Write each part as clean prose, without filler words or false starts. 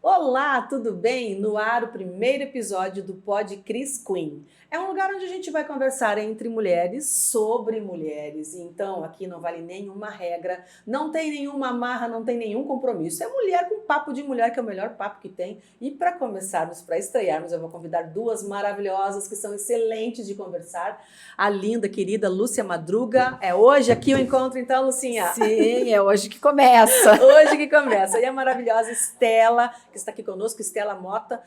Olá, tudo bem? No ar o primeiro episódio do Pod Cris Queen. É um lugar onde a gente vai conversar entre mulheres sobre mulheres. Então, aqui não vale nenhuma regra, não tem nenhuma amarra, não tem nenhum compromisso. É mulher com papo de mulher, que é o melhor papo que tem. E para começarmos, para estrearmos, eu vou convidar duas maravilhosas que são excelentes de conversar. A linda, querida Lúcia Madruga. É hoje aqui o encontro, então, Lucinha? Sim, é hoje que começa. Hoje que começa. E a maravilhosa Estela, que está aqui conosco, Estela Mota,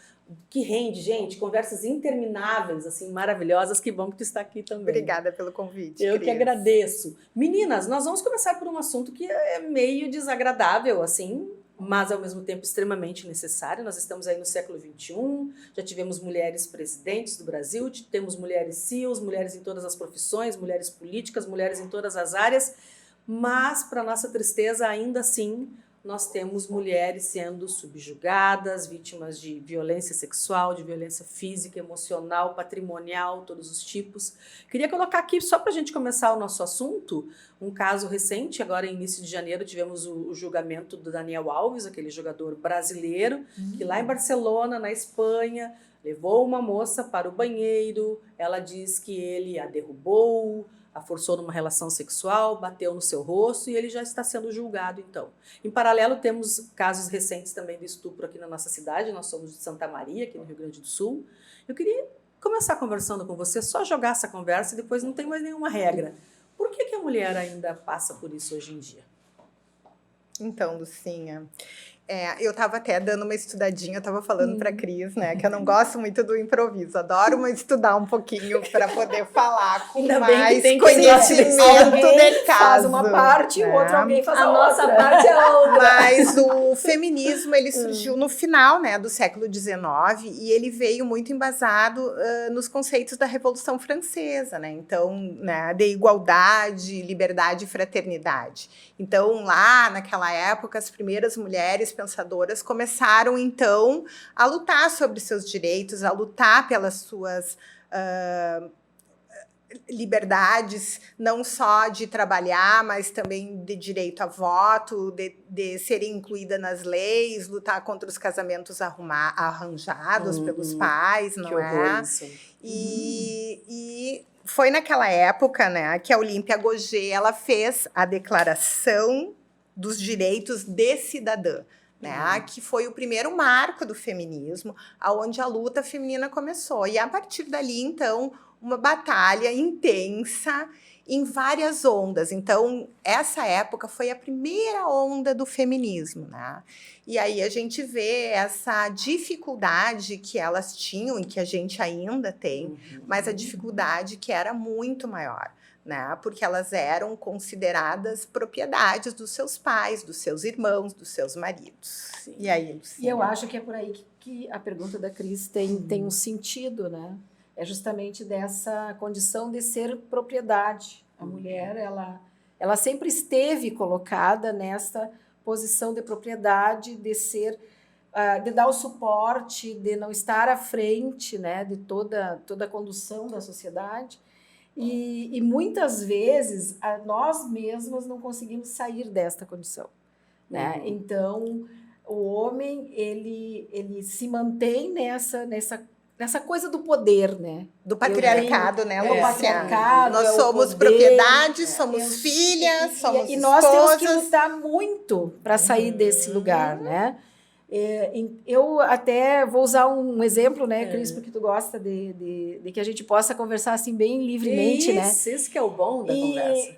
que rende, gente, conversas intermináveis, assim, maravilhosas. Que bom que tu está aqui também. Obrigada pelo convite, Eu Cris. que agradeço. Meninas, nós vamos começar por um assunto que é meio desagradável, assim, mas ao mesmo tempo extremamente necessário. Nós estamos aí no século XXI, já tivemos mulheres presidentes do Brasil, temos mulheres CEOs, mulheres em todas as profissões, mulheres políticas, mulheres em todas as áreas, mas, para nossa tristeza, ainda assim, nós temos mulheres sendo subjugadas, vítimas de violência sexual, de violência física, emocional, patrimonial, todos os tipos. Queria colocar aqui, só para a gente começar o nosso assunto, um caso recente. Agora, em início de janeiro, tivemos o julgamento do Daniel Alves, aquele jogador brasileiro, que lá em Barcelona, na Espanha, levou uma moça para o banheiro. Ela diz que ele a derrubou, a forçou numa relação sexual, bateu no seu rosto e ele já está sendo julgado, então. Em paralelo, temos casos recentes também de estupro aqui na nossa cidade. Nós somos de Santa Maria, aqui no Rio Grande do Sul. Eu queria começar conversando com você, só jogar essa conversa e depois não tem mais nenhuma regra. Por que a mulher ainda passa por isso hoje em dia? Então, Lucinha, eu estava até dando uma estudadinha, eu estava falando para a Cris, né, que eu não gosto muito do improviso, adoro estudar um pouquinho para poder falar com mais conhecimento de caso. Faz uma parte, o outro alguém faz a outra. Nossa parte é outra. Mas o feminismo, ele surgiu no final, né, do século XIX e ele veio muito embasado nos conceitos da Revolução Francesa, né, então, né, de igualdade, liberdade e fraternidade. Então, lá naquela época, as primeiras mulheres pensadoras começaram, então, a lutar sobre seus direitos, a lutar pelas suas liberdades, não só de trabalhar, mas também de direito a voto, de serem incluídas nas leis, lutar contra os casamentos arranjados pelos pais, não é? E foi naquela época, né, que a Olímpia Gogê, ela fez a Declaração dos Direitos de Cidadã, né, que foi o primeiro marco do feminismo, onde a luta feminina começou. E a partir dali, então, uma batalha intensa em várias ondas. Então, essa época foi a primeira onda do feminismo, né? E aí a gente vê essa dificuldade que elas tinham e que a gente ainda tem, mas a dificuldade que era muito maior, né? Porque elas eram consideradas propriedades dos seus pais, dos seus irmãos, dos seus maridos. Sim. E aí, Lucinha? E eu acho que é por aí que a pergunta da Cris tem um sentido, né? É justamente dessa condição de ser propriedade. A mulher, ela sempre esteve colocada nessa posição de propriedade, de ser, de dar o suporte, de não estar à frente, né, de toda a condução da sociedade. E muitas vezes nós mesmas não conseguimos sair desta condição, né? Então, o homem ele se mantém nessa coisa do poder, né? Do patriarcado, né, Lúcia? Patriarcado, nós somos poder, propriedade, somos filhas, somos e nós esposas. temos que lutar muito para sair desse lugar, né? Eu até vou usar um exemplo, né, Cris, porque tu gosta de que a gente possa conversar assim bem livremente, né? Isso que é o bom da conversa.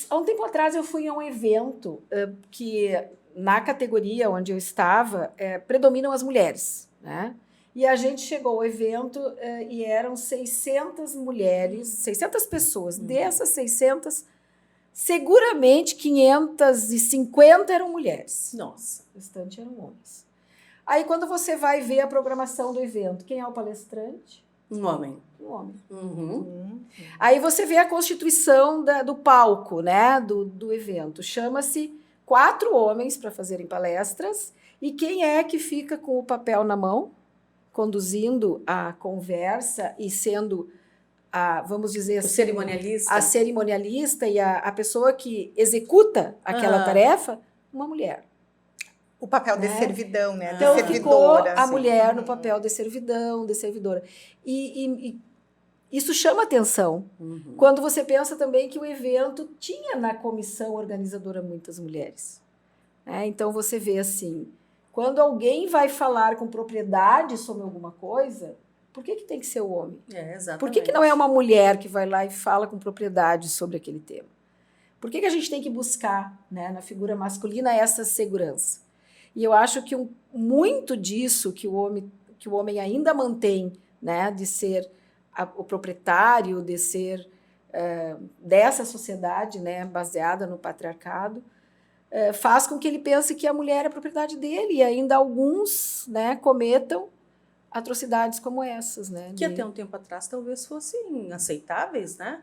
Há um tempo atrás eu fui a um evento que, na categoria onde eu estava, predominam as mulheres, né? E a gente chegou ao evento e eram 600 mulheres, 600 pessoas. Dessas 600, seguramente 550 eram mulheres. Nossa. O restante eram homens. Aí, quando você vai ver a programação do evento, quem é o palestrante? Um homem. Um homem. Aí você vê a constituição do palco, né, do evento. Chama-se 4 homens para fazerem palestras. E quem é que fica com o papel na mão, conduzindo a conversa e sendo vamos dizer assim, a cerimonialista e a pessoa que executa aquela tarefa? Uma mulher. O papel de né? servidão, né? Então de ficou servidora. a sim. mulher no papel de servidão, de servidora. E isso chama atenção. Uhum. Quando você pensa também que o evento tinha na comissão organizadora muitas mulheres. Né? Então você vê assim, quando alguém vai falar com propriedade sobre alguma coisa, por que tem que ser o homem? Exatamente. Por que não é uma mulher que vai lá e fala com propriedade sobre aquele tema? Por que a gente tem que buscar, né, na figura masculina essa segurança? E eu acho que muito disso que o homem ainda mantém, né, de ser o proprietário, de ser dessa sociedade, né, baseada no patriarcado, faz com que ele pense que a mulher é propriedade dele, e ainda alguns, né, cometam atrocidades como essas, né? Que até um tempo atrás talvez fossem aceitáveis, né?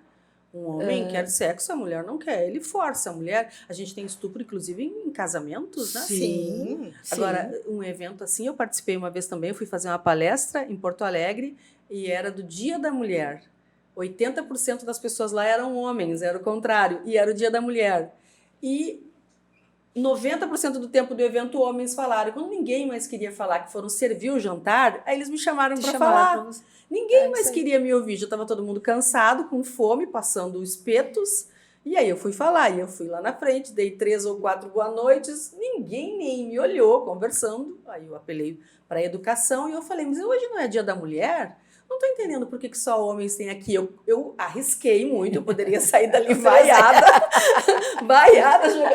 Um homem quer sexo, a mulher não quer. Ele força a mulher. A gente tem estupro, inclusive, em casamentos, né? Sim. Agora, um evento assim, eu participei uma vez também, eu fui fazer uma palestra em Porto Alegre e era do Dia da Mulher. 80% das pessoas lá eram homens, era o contrário, e era o Dia da Mulher. E 90% do tempo do evento, homens falaram. Quando ninguém mais queria falar, que foram servir o jantar, aí eles me chamaram para falar. Ninguém mais queria me ouvir. Já estava todo mundo cansado, com fome, passando espetos. E aí eu fui falar. E eu fui lá na frente, dei 3 ou 4 boa noites. Ninguém nem me olhou, conversando. Aí eu apelei para a educação e eu falei, mas hoje não é Dia da Mulher? Não estou entendendo por que só homens têm aqui. Eu arrisquei muito, eu poderia sair dali vaiada,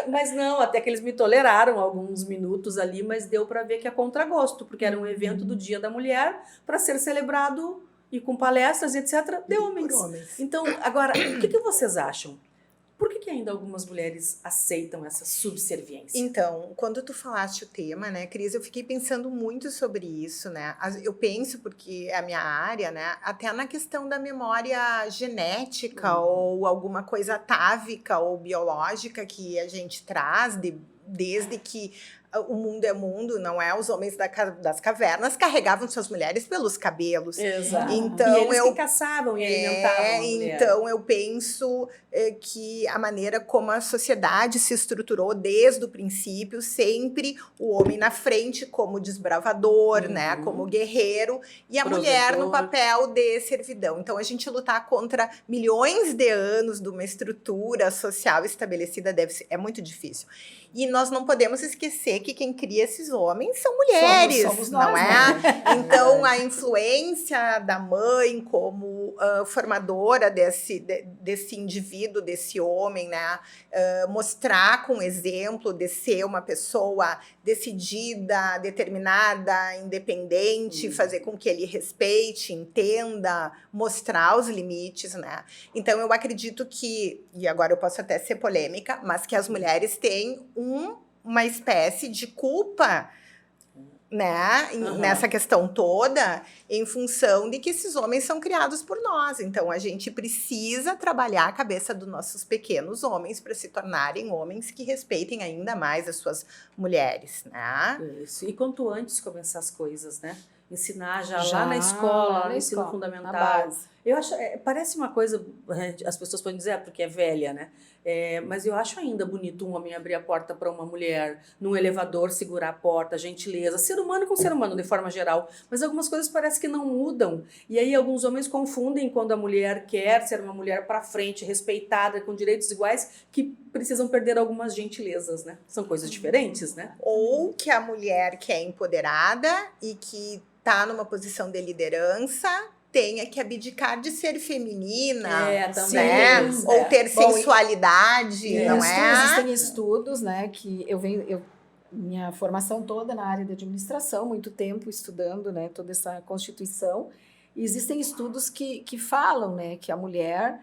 mas não, até que eles me toleraram alguns minutos ali, mas deu para ver que é contragosto, porque era um evento do Dia da Mulher para ser celebrado e com palestras, etc., de homens. Então, agora, o que vocês acham? Por que ainda algumas mulheres aceitam essa subserviência? Então, quando tu falaste o tema, né, Cris, eu fiquei pensando muito sobre isso, né? Eu penso, porque é a minha área, né, até na questão da memória genética ou alguma coisa atávica ou biológica que a gente traz desde que o mundo é mundo, não é? Os homens das cavernas carregavam suas mulheres pelos cabelos. Exato. Então, e eles que caçavam e alimentavam a mulher. Então, eu penso que a maneira como a sociedade se estruturou desde o princípio, sempre o homem na frente como desbravador, né? Como guerreiro, e a mulher no papel de servidão. Então, a gente lutar contra milhões de anos de uma estrutura social estabelecida é muito difícil. E nós não podemos esquecer que quem cria esses homens são mulheres, somos nós, não é? Né? Então, a influência da mãe como formadora desse indivíduo, desse homem, né? Mostrar com exemplo de ser uma pessoa decidida, determinada, independente, fazer com que ele respeite, entenda, mostrar os limites, né? Então, eu acredito que, e agora eu posso até ser polêmica, mas que as mulheres têm uma espécie de culpa, né, nessa questão toda, em função de que esses homens são criados por nós. Então, a gente precisa trabalhar a cabeça dos nossos pequenos homens para se tornarem homens que respeitem ainda mais as suas mulheres, né? Isso. E quanto antes começar as coisas, né? Ensinar já lá na escola, no ensino fundamental. Na base. Eu acho, parece uma coisa, as pessoas podem dizer, porque é velha, né? Mas eu acho ainda bonito um homem abrir a porta para uma mulher, num elevador segurar a porta, gentileza, ser humano com ser humano de forma geral, mas algumas coisas parece que não mudam, e aí alguns homens confundem quando a mulher quer ser uma mulher para frente, respeitada, com direitos iguais, que precisam perder algumas gentilezas, né? São coisas diferentes, né? Ou que a mulher que é empoderada e que está numa posição de liderança tenha que abdicar de ser feminina, né? Ou ter sensualidade, não é? Existem estudos, né, que minha formação toda na área de administração, muito tempo estudando, né, toda essa constituição, e existem estudos que falam, né, que a mulher,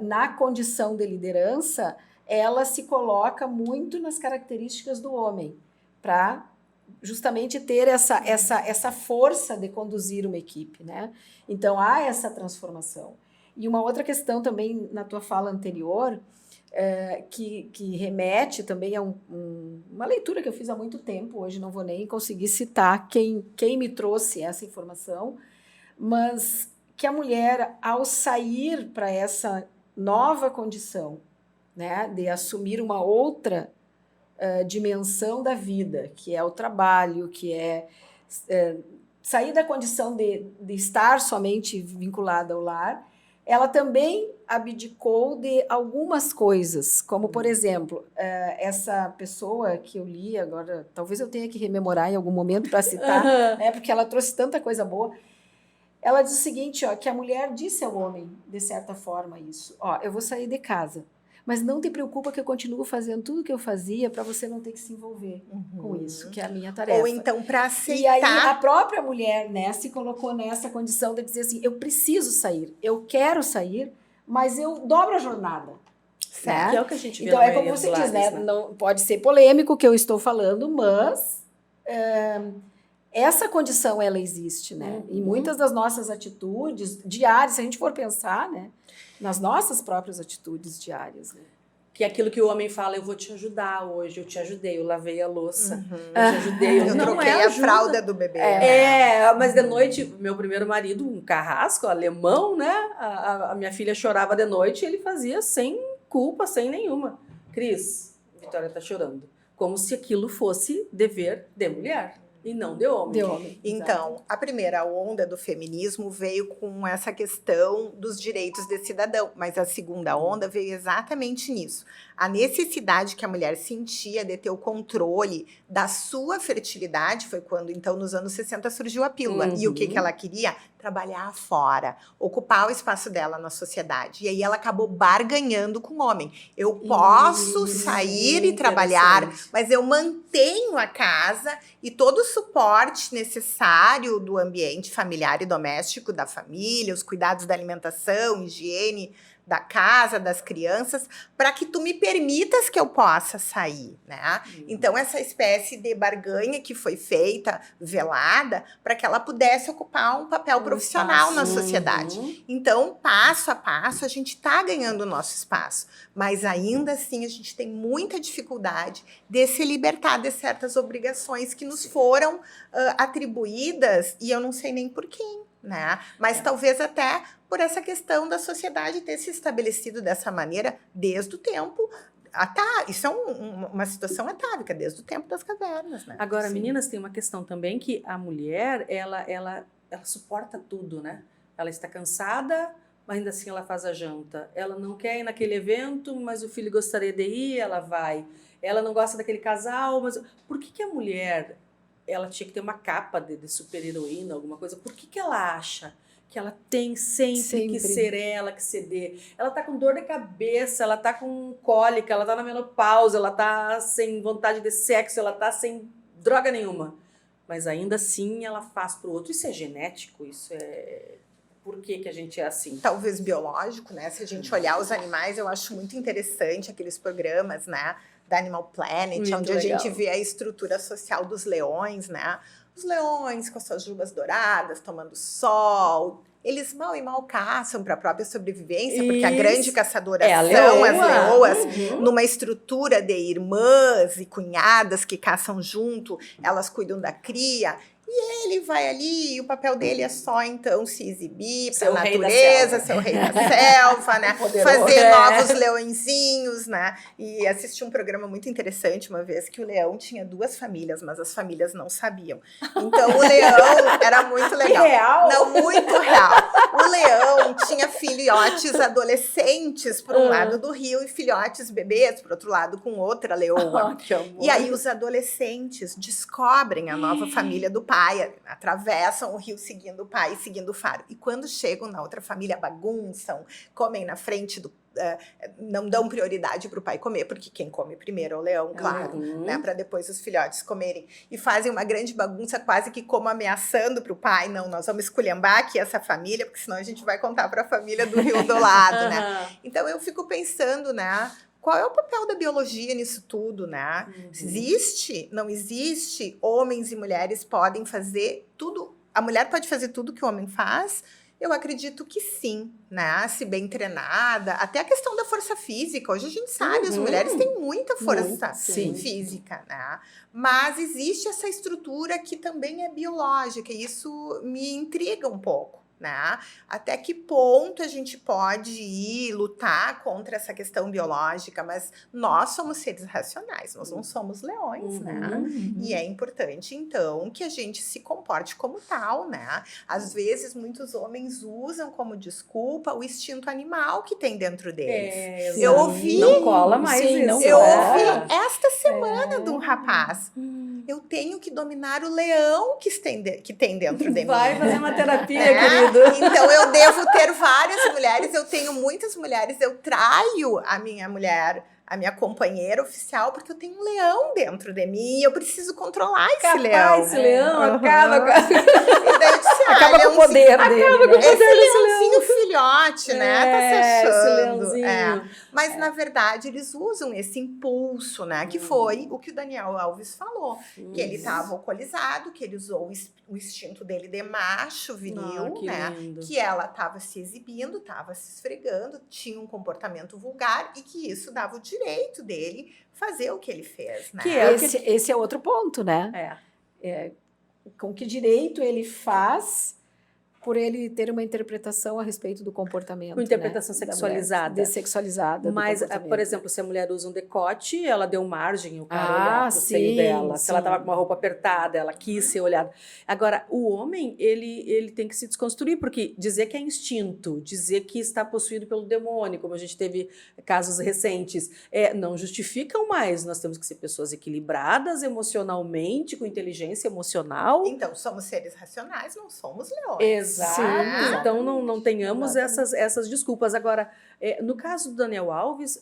na condição de liderança, ela se coloca muito nas características do homem, para justamente ter essa força de conduzir uma equipe, né? Então, há essa transformação. E uma outra questão também, na tua fala anterior, que remete também a uma leitura que eu fiz há muito tempo, hoje não vou nem conseguir citar quem me trouxe essa informação, mas que a mulher, ao sair para essa nova condição, né, de assumir uma outra dimensão da vida, que é o trabalho, que é sair da condição de estar somente vinculada ao lar, ela também abdicou de algumas coisas, como, por exemplo, essa pessoa que eu li agora, talvez eu tenha que rememorar em algum momento para citar, né, porque ela trouxe tanta coisa boa. Ela diz o seguinte, ó, que a mulher disse ao homem, de certa forma, isso. Ó, eu vou sair de casa, mas não te preocupa que eu continuo fazendo tudo o que eu fazia para você não ter que se envolver com isso, que é a minha tarefa. Ou então para aceitar. E aí a própria mulher, né, se colocou nessa condição de dizer assim, eu preciso sair, eu quero sair, mas eu dobro a jornada. Certo. Que é o que a gente vê então, na é como maioria você dos diz, lares, né? Não, pode ser polêmico o que eu estou falando, mas essa condição, ela existe, né? Em muitas das nossas atitudes diárias, se a gente for pensar, né? Nas nossas próprias atitudes diárias, né? Que é aquilo que o homem fala, eu vou te ajudar hoje, eu te ajudei, eu lavei a louça, eu te ajudei. Eu não troquei é a fralda do bebê. Mas de noite, meu primeiro marido, um carrasco, alemão, né? A minha filha chorava de noite e ele fazia sem culpa, sem nenhuma. Cris, Vitória tá chorando. Como se aquilo fosse dever de mulher. E não de homem. De homem. Então, a primeira onda do feminismo veio com essa questão dos direitos de cidadão, mas a segunda onda veio exatamente nisso. A necessidade que a mulher sentia de ter o controle da sua fertilidade foi quando, então, nos anos 60 surgiu a pílula. E o que ela queria? Trabalhar fora, ocupar o espaço dela na sociedade. E aí ela acabou barganhando com o homem. Eu posso sair e trabalhar, mas eu mantenho a casa e todo o suporte necessário do ambiente familiar e doméstico da família, os cuidados da alimentação, higiene da casa, das crianças, para que tu me permitas que eu possa sair, né? Então, essa espécie de barganha que foi feita, velada, para que ela pudesse ocupar um papel profissional na sociedade. Então, passo a passo, a gente está ganhando o nosso espaço, mas ainda assim a gente tem muita dificuldade de se libertar de certas obrigações que nos foram atribuídas, e eu não sei nem por quem, né? Mas talvez até por essa questão da sociedade ter se estabelecido dessa maneira desde o tempo. Isso é uma situação atávica, desde o tempo das cavernas, né? Agora, meninas, tem uma questão também que a mulher, ela suporta tudo, né? Ela está cansada, mas ainda assim ela faz a janta. Ela não quer ir naquele evento, mas o filho gostaria de ir, ela vai. Ela não gosta daquele casal, mas... Por que a mulher, ela tinha que ter uma capa de super-heroína, alguma coisa? Por que ela acha que ela tem sempre que ser ela, que ceder? Ela tá com dor de cabeça, ela tá com cólica, ela tá na menopausa, ela tá sem vontade de sexo, ela tá sem droga nenhuma. Mas ainda assim ela faz pro outro. Isso é genético? Isso é... Por que a gente é assim? Talvez biológico, né? Se a gente olhar os animais, eu acho muito interessante aqueles programas, né? Da Animal Planet, Muito onde legal. A gente vê a estrutura social dos leões, né? Os leões com as suas jubas douradas, tomando sol. Eles mal e mal caçam para a própria sobrevivência, porque a grande caçadora são as leoas, numa estrutura de irmãs e cunhadas que caçam junto, elas cuidam da cria. E ele vai ali, e o papel dele é só, então, se exibir para a natureza, ser o rei da selva, né? Fazer novos leõezinhos, né? E assisti um programa muito interessante uma vez, que o leão tinha 2 famílias, mas as famílias não sabiam. Então, o leão era muito legal. Real? Não, muito real. O leão tinha filhotes adolescentes por um lado do rio e filhotes bebês por outro lado com outra leoa. E aí os adolescentes descobrem a nova família do pai, atravessam o rio seguindo o pai e seguindo o faro. E quando chegam na outra família, bagunçam, comem na frente do... não dão prioridade para o pai comer, porque quem come primeiro é o leão, claro, né, para depois os filhotes comerem. E fazem uma grande bagunça, quase que como ameaçando para o pai, não, nós vamos esculhambar aqui essa família, porque senão a gente vai contar para a família do rio do lado, né? Então eu fico pensando, né, qual é o papel da biologia nisso tudo, né? Existe? Não existe? Homens e mulheres podem fazer tudo? A mulher pode fazer tudo que o homem faz? Eu acredito que sim, né? Se bem treinada. Até a questão da força física. Hoje a gente sabe, as mulheres têm muita força física, né? Mas existe essa estrutura que também é biológica. E isso me intriga um pouco, né? Até que ponto a gente pode ir lutar contra essa questão biológica, mas nós somos seres racionais, nós não somos leões, né? E é importante, então, que a gente se comporte como tal, né? Às vezes, muitos homens usam como desculpa o instinto animal que tem dentro deles. Eu ouvi... Não cola mais Sim, isso. não Eu cola. ouvi esta semana de um rapaz. Eu tenho que dominar o leão que tem dentro de mim. Vai fazer uma terapia, Né? querido. Então eu devo ter várias mulheres, eu tenho muitas mulheres, eu traio a minha mulher, a minha companheira oficial, porque eu tenho um leão dentro de mim e eu preciso controlar esse leão. Esse leão acaba com E daí eu disse, Acaba com o poder dele. Acaba com o né? esse poder desse leãozinho filhote, né? Tá se esse achando. leãozinho. Mas, na verdade, eles usam esse impulso, né? Que foi o que o Daniel Alves falou. Que ele estava alcoolizado, que ele usou o instinto dele de macho viril, que né? lindo. Que ela estava se exibindo, estava se esfregando, tinha um comportamento vulgar e que isso dava o direito dele fazer o que ele fez, né? Que é Esse é outro ponto, né? Com que direito ele faz por ele ter uma interpretação a respeito do comportamento. Com interpretação né, da sexualizada. mulher, dessexualizada. Mas, do comportamento. por exemplo, se a mulher usa um decote, ela deu margem o cara Ah, olhar pro seio sim, dela. Se ela sim. tava com uma roupa apertada, ela quis ser olhada. Agora, o homem, ele tem que se desconstruir, porque dizer que é instinto, dizer que está possuído pelo demônio, como a gente teve casos recentes, não justificam mais. Nós temos que ser pessoas equilibradas emocionalmente, com inteligência emocional. Então, somos seres racionais, não somos leões. Exato. Né? Então não tenhamos Exatamente. essas desculpas. Agora, no caso do Daniel Alves,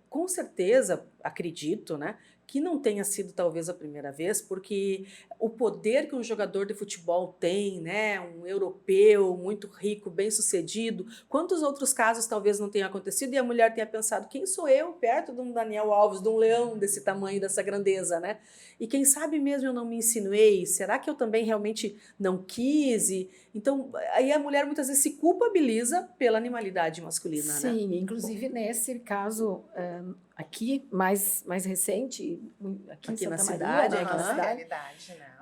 com certeza, acredito, né, que não tenha sido talvez a primeira vez, porque o poder que um jogador de futebol tem, né, um europeu muito rico, bem-sucedido, quantos outros casos talvez não tenham acontecido e a mulher tenha pensado, quem sou eu perto de um Daniel Alves, de um leão desse tamanho, dessa grandeza, né? E quem sabe mesmo eu não me insinuei? Será que eu também realmente não quis? Então, aí a mulher muitas vezes se culpabiliza pela animalidade masculina, né? Sim, inclusive nesse caso aqui, mais recente, aqui em na Santa cidade, Maria, aqui na Nossa, cidade. realidade, né?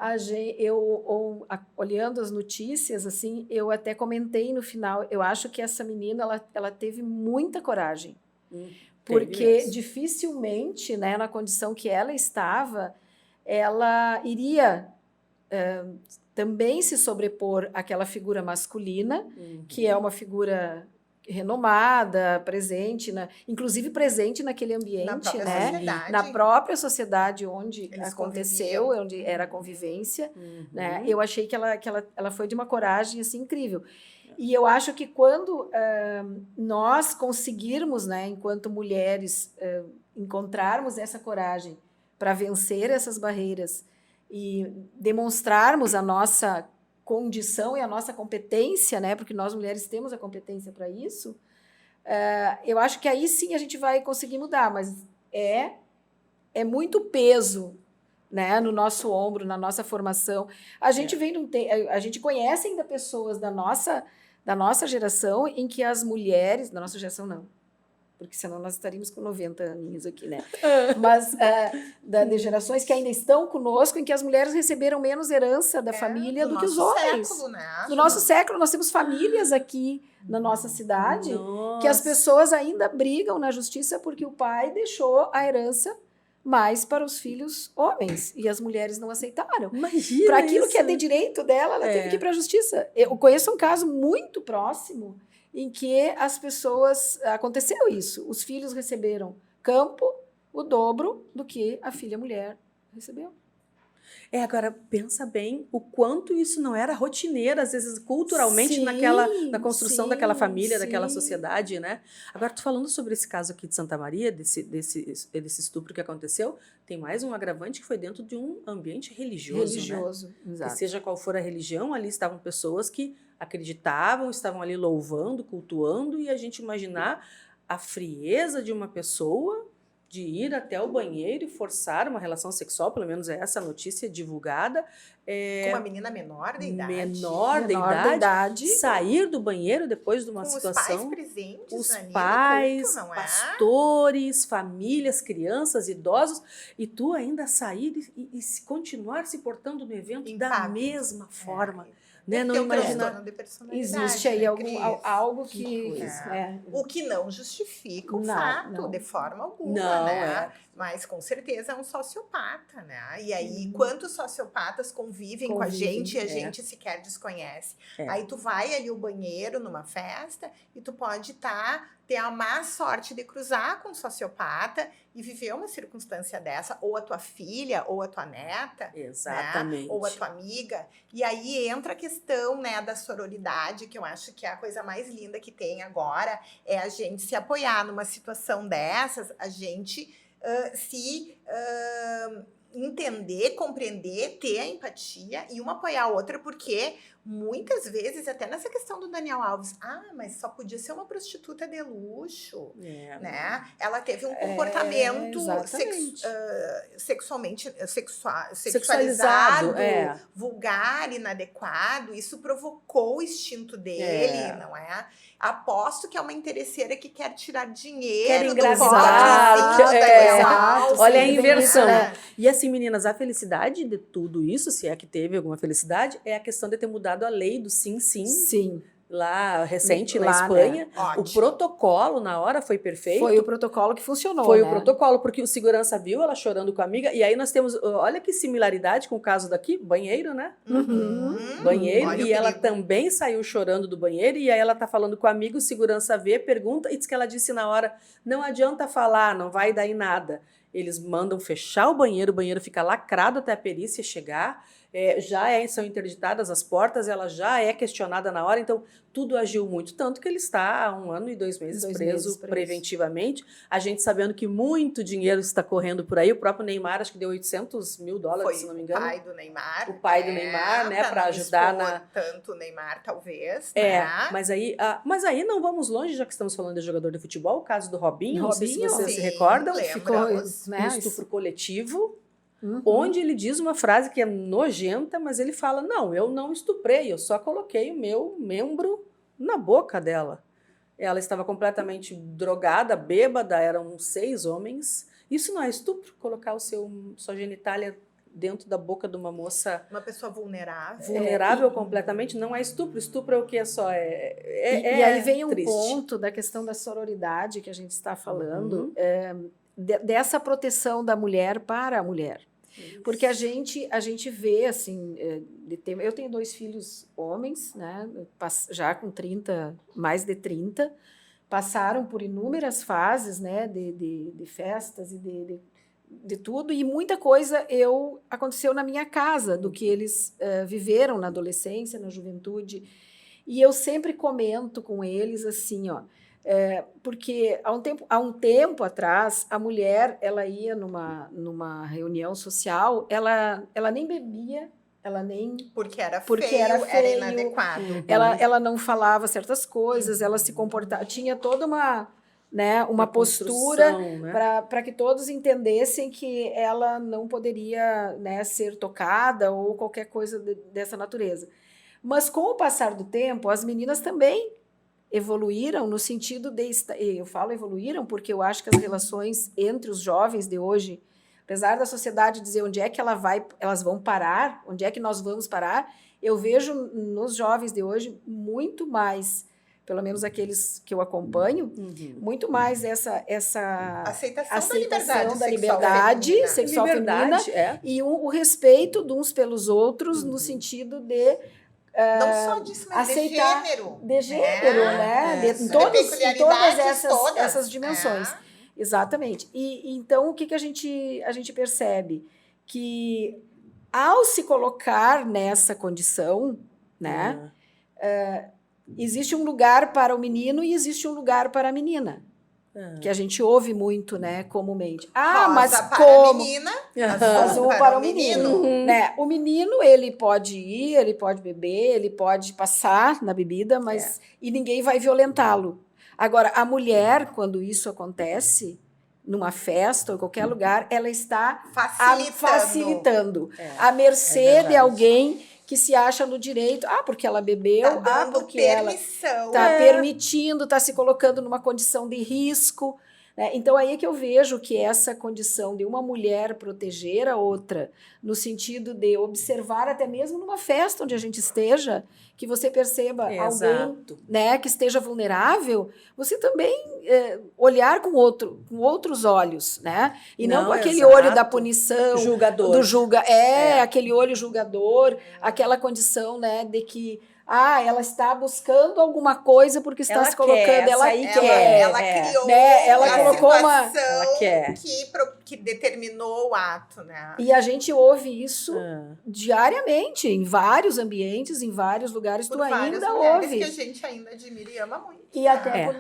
Olhando as notícias, assim, eu até comentei no final, eu acho que essa menina, ela teve muita coragem. Porque dificilmente, né, na condição que ela estava, ela iria também se sobrepor àquela figura masculina, que é uma figura renomada, presente, inclusive presente naquele ambiente, na própria sociedade onde eles aconteceu, conviviam. onde era a convivência, né? Eu achei que ela foi de uma coragem assim incrível. E eu acho que quando nós conseguirmos, né, enquanto mulheres, encontrarmos essa coragem para vencer essas barreiras e demonstrarmos a nossa condição e a nossa competência, né, porque nós mulheres temos a competência para isso, eu acho que aí sim a gente vai conseguir mudar, mas é muito peso, né, no nosso ombro, na nossa formação. A gente a gente conhece ainda pessoas da nossa geração em que as mulheres, da nossa geração não, porque senão nós estaríamos com 90 aninhos aqui, né? Mas de gerações que ainda estão conosco, em que as mulheres receberam menos herança da família do que os homens. Século, né? No nosso século, nós temos famílias aqui na nossa cidade que as pessoas ainda brigam na justiça porque o pai deixou a herança mais para os filhos homens e as mulheres não aceitaram. Imagina para aquilo isso. que é de direito dela, ela teve que ir para a justiça. Eu conheço um caso muito próximo em que as pessoas... Aconteceu isso. Os filhos receberam campo, o dobro do que a filha mulher recebeu. Agora, pensa bem o quanto isso não era rotineiro, às vezes, culturalmente, Sim, na construção daquela família, daquela sociedade, né? Agora, tu falando sobre esse caso aqui de Santa Maria, desse estupro que aconteceu, tem mais um agravante que foi dentro de um ambiente religioso, né? Exato. Que seja qual for a religião, ali estavam pessoas que acreditavam, estavam ali louvando, cultuando, e a gente imaginar a frieza de uma pessoa de ir até o banheiro e forçar uma relação sexual, pelo menos é essa a notícia divulgada, Com uma menina menor de idade. menor de Menor idade, de idade. sair do banheiro depois de uma Com situação. os pais presentes Os ali no pais, culto, não é? pastores, famílias, crianças, idosos, e tu ainda sair e continuar se portando no evento da Impávido. mesma forma. Né? Né? Não Tem um imaginar. transtorno de personalidade, Existe aí né, algo Cris? que coisa. O que não justifica o Não, fato, não. de forma alguma, Não, né? Mas com certeza é um sociopata, né? E aí, quantos sociopatas convivem com a gente e a gente sequer desconhece? Aí tu vai ali ao banheiro numa festa e tu pode ter a má sorte de cruzar com um sociopata e viver uma circunstância dessa, ou a tua filha, ou a tua neta, Exatamente. né? Ou a tua amiga. E aí entra a questão, né, da sororidade, que eu acho que é a coisa mais linda que tem agora, é a gente se apoiar numa situação dessas, a gente entender, compreender, ter a empatia e uma apoiar a outra, porque muitas vezes, até nessa questão do Daniel Alves, mas só podia ser uma prostituta de luxo, né? Ela teve um comportamento sexualizado, vulgar, inadequado, isso provocou o instinto dele, não é? Aposto que é uma interesseira que quer tirar dinheiro do pobrezinho. Olha a inversão. E assim, meninas, a felicidade de tudo isso, se é que teve alguma felicidade, é a questão de ter mudado a lei do sim, sim. Sim. Lá, recente, na Espanha. Né? O protocolo, na hora, foi perfeito. Foi o protocolo que funcionou, Foi o protocolo, porque o segurança viu ela chorando com a amiga, e aí nós temos, olha que similaridade com o caso daqui, banheiro, né? Banheiro, Olha e ela também saiu chorando do banheiro, e aí ela tá falando com o amigo, o segurança vê, pergunta, e diz que ela disse na hora, não adianta falar, não vai dar em nada. Eles mandam fechar o banheiro fica lacrado até a perícia chegar, são interditadas as portas, ela já é questionada na hora, então tudo agiu muito, tanto que ele está há 1 ano e 2 meses preso preventivamente, a gente sabendo que muito dinheiro está correndo por aí, o próprio Neymar acho que deu $800 mil, se não me engano. O pai do Neymar. O pai do Neymar, né, para ajudar tanto o Neymar, talvez, mas aí não vamos longe, já que estamos falando de jogador de futebol, o caso do Robinho, não sei se vocês se recordam, ficou um estupro coletivo, onde ele diz uma frase que é nojenta, mas ele fala, não, eu não estuprei, eu só coloquei o meu membro na boca dela. Ela estava completamente drogada, bêbada, eram 6 homens. Isso não é estupro? Colocar sua genitália dentro da boca de uma moça... Uma pessoa vulnerável. Vulnerável completamente, não é estupro. Estupro é o que é só... E aí vem um ponto da questão da sororidade que a gente está falando, dessa proteção da mulher para a mulher. Isso. Porque a gente vê, assim, eu tenho 2 filhos homens, né, já com mais de 30, passaram por inúmeras fases, né, de festas e de tudo, e muita coisa aconteceu na minha casa, do que eles viveram na adolescência, na juventude, e eu sempre comento com eles assim, porque há um tempo atrás, a mulher, ela ia numa reunião social, ela nem bebia, ela nem... Porque era feio, era inadequado. Ela não falava certas coisas, ela se comportava... Tinha toda uma postura, né, para que todos entendessem que ela não poderia, né, ser tocada ou qualquer coisa dessa natureza. Mas, com o passar do tempo, as meninas também evoluíram no sentido eu falo evoluíram porque eu acho que as relações entre os jovens de hoje, apesar da sociedade dizer onde é que elas vão parar, onde é que nós vamos parar, eu vejo nos jovens de hoje muito mais, pelo menos aqueles que eu acompanho, muito mais essa aceitação da liberdade sexual feminina e o respeito de uns pelos outros, no sentido de não só disso, mas aceitar de gênero, né? Em todas essas dimensões. Exatamente. E então, o que a gente percebe? Que, ao se colocar nessa condição, né, existe um lugar para o menino e existe um lugar para a menina. Que a gente ouve muito, né, comumente. Mas para a menina, azul para o menino. Né? O menino, ele pode ir, ele pode beber, ele pode passar na bebida, mas e ninguém vai violentá-lo. Agora, a mulher, quando isso acontece, numa festa ou em qualquer lugar, ela está Facilitando. à mercê verdade. de alguém que se acha no direito, porque ela bebeu, Tá dando porque ela permissão. está permitindo, está se colocando numa condição de risco. Né? Então, aí é que eu vejo que essa condição de uma mulher proteger a outra, no sentido de observar, até mesmo numa festa onde a gente esteja, que você perceba alguém, Exato. né, que esteja vulnerável, você também olhar com outros olhos, né? E não com aquele exato. olho da punição, Julgador. do aquele olho julgador, aquela condição, né, de que ela está buscando alguma coisa porque está Ela se colocando, quer, ela essa aí quer. Ela criou né, ela a colocou situação quer. que determinou o ato, né? E a gente ouve isso diariamente, em vários ambientes, em vários lugares, Por tu várias ainda mulheres ouve. que a gente ainda admira e ama muito. E até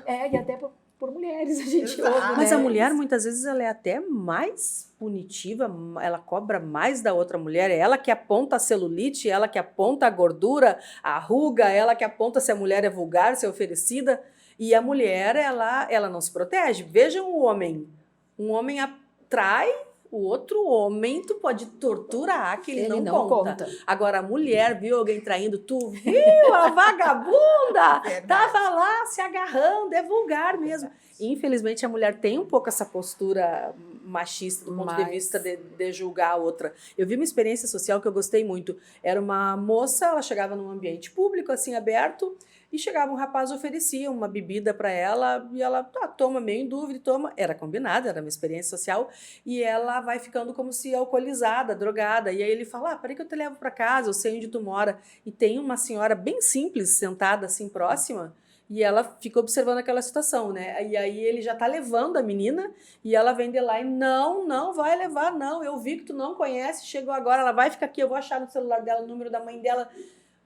por mulheres a gente Exato. ouve, Mas né? a mulher, muitas vezes, ela é até mais punitiva, ela cobra mais da outra mulher, é ela que aponta a celulite, ela que aponta a gordura, a ruga, ela que aponta se a mulher é vulgar, se é oferecida, e a mulher, ela não se protege. Vejam o homem. Um homem atrai o outro homem, tu pode torturar, que ele não conta. Agora, a mulher viu alguém traindo, tu viu a vagabunda? Verdade. Tava lá se agarrando, é vulgar mesmo. Infelizmente, a mulher tem um pouco essa postura machista do ponto de vista de julgar a outra. Eu vi uma experiência social que eu gostei muito. Era uma moça, ela chegava num ambiente público, assim, aberto, e chegava um rapaz, oferecia uma bebida para ela, e ela toma, meio em dúvida, toma. Era combinado, era uma experiência social, e ela vai ficando como se alcoolizada, drogada. E aí ele fala, peraí que eu te levo para casa, eu sei onde tu mora. E tem uma senhora bem simples, sentada assim, próxima, e ela fica observando aquela situação, né? E aí ele já tá levando a menina, e ela vem de lá e não vai levar, não. Eu vi que tu não conhece, chegou agora, ela vai ficar aqui, eu vou achar no celular dela o número da mãe dela.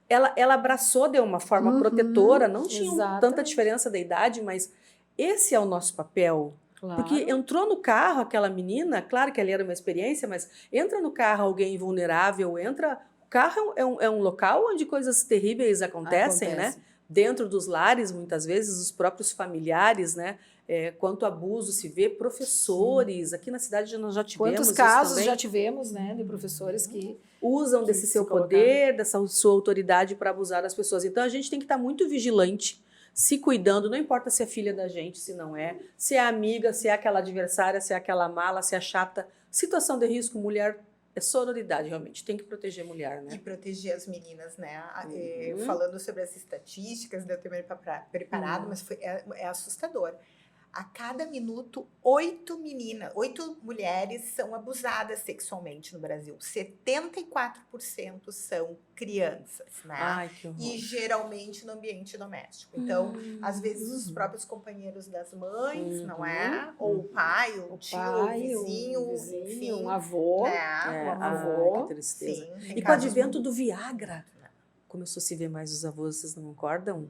Ela abraçou de uma forma protetora, não tinha tanta diferença da idade, mas esse é o nosso papel. Claro. Porque entrou no carro aquela menina, claro que ali era uma experiência, mas entra no carro alguém vulnerável, o carro é um local onde coisas terríveis acontecem, né? Dentro dos lares, muitas vezes, os próprios familiares, né? Quanto abuso se vê, professores, aqui na cidade nós já tivemos quantos casos já tivemos, né, de professores que usam desse seu poder, dessa sua autoridade para abusar das pessoas. Então, a gente tem que estar muito vigilante, se cuidando, não importa se é filha da gente, se não é, se é amiga, se é aquela adversária, se é aquela mala, se é chata. Situação de risco, mulher, é sororidade, realmente. Tem que proteger a mulher, né? E proteger as meninas, né? Falando sobre as estatísticas, deu tempo preparado, mas é assustador. A cada minuto, 8 mulheres são abusadas sexualmente no Brasil. 74% são crianças, né? Ai, que horror. E geralmente no ambiente doméstico. Então, às vezes, os próprios companheiros das mães, não é? Ou o pai, o tio, o vizinho, enfim. Um avô. Né? Um avô. Que tristeza. Sim, E com o advento do Viagra, começou a se ver mais os avós, vocês não concordam?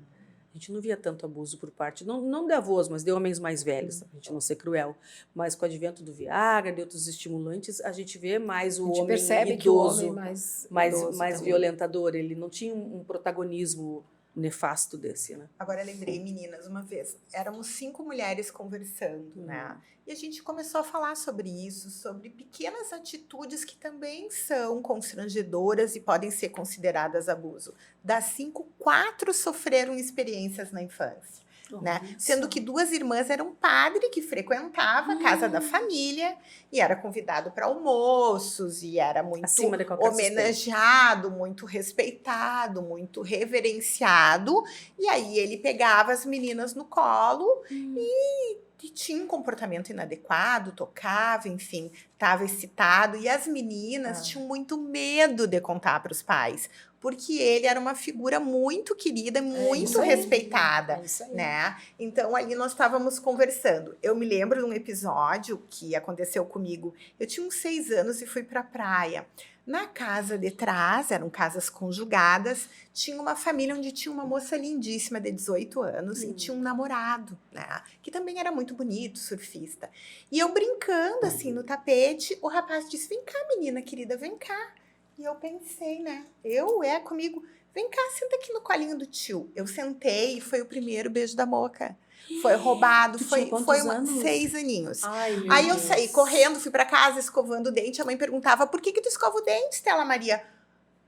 A gente não via tanto abuso por parte, não de avós, mas de homens mais velhos, a gente não ser cruel. Mas com o advento do Viagra, de outros estimulantes, a gente vê mais o homem percebe idoso, que o homem mais violentador. Ele não tinha um protagonismo nefasto desse, né? Agora lembrei, meninas, uma vez, éramos 5 mulheres conversando, né? E a gente começou a falar sobre isso, sobre pequenas atitudes que também são constrangedoras e podem ser consideradas abuso. Das 5, 4 sofreram experiências na infância. Né? Sendo que 2 irmãs eram padre que frequentava a casa da família e era convidado para almoços e era muito homenageado, muito respeitado, muito reverenciado. E aí ele pegava as meninas no colo e tinha um comportamento inadequado, tocava, enfim, estava excitado. E as meninas tinham muito medo de contar para os pais, porque ele era uma figura muito querida, muito respeitada, né? Então, ali nós estávamos conversando. Eu me lembro de um episódio que aconteceu comigo. Eu tinha uns 6 anos e fui para a praia. Na casa de trás, eram casas conjugadas, tinha uma família onde tinha uma moça lindíssima de 18 anos e tinha um namorado, né? Que também era muito bonito, surfista. E eu brincando assim no tapete, o rapaz disse, vem cá, menina querida, vem cá. E eu pensei, né? Comigo. Vem cá, senta aqui no colinho do tio. Eu sentei e foi o primeiro beijo da Moca. Foi roubado, Tu tinha quantos anos? 6 aninhos. Ai, meu Aí eu Deus. saí correndo, fui pra casa escovando o dente. A mãe perguntava, por que tu escova o dente, Stella Maria?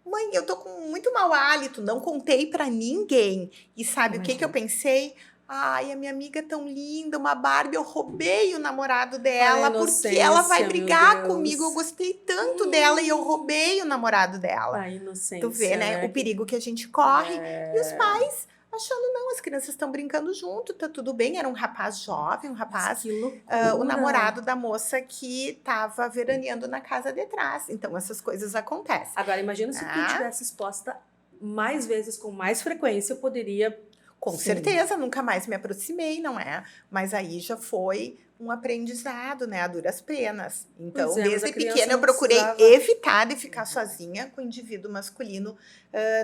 Mãe, eu tô com muito mau hálito, não contei pra ninguém. E sabe o que eu pensei? Ai, a minha amiga é tão linda, uma Barbie, eu roubei o namorado dela, porque ela vai inocência, brigar meu Deus. comigo. Eu gostei tanto dela e eu roubei o namorado dela. A inocência, Tu vê, né? O perigo que a gente corre. E os pais achando, não, as crianças estão brincando junto, tá tudo bem. Era um rapaz jovem, um rapaz, que loucura. o namorado da moça que estava veraneando na casa de trás. Então, essas coisas acontecem. Agora, imagina se tu tivesse exposta mais vezes, com mais frequência, eu poderia... Com certeza, nunca mais me aproximei, não é? Mas aí já foi um aprendizado, né? A duras penas. Então, desde pequena eu procurei evitar de ficar sozinha com o indivíduo masculino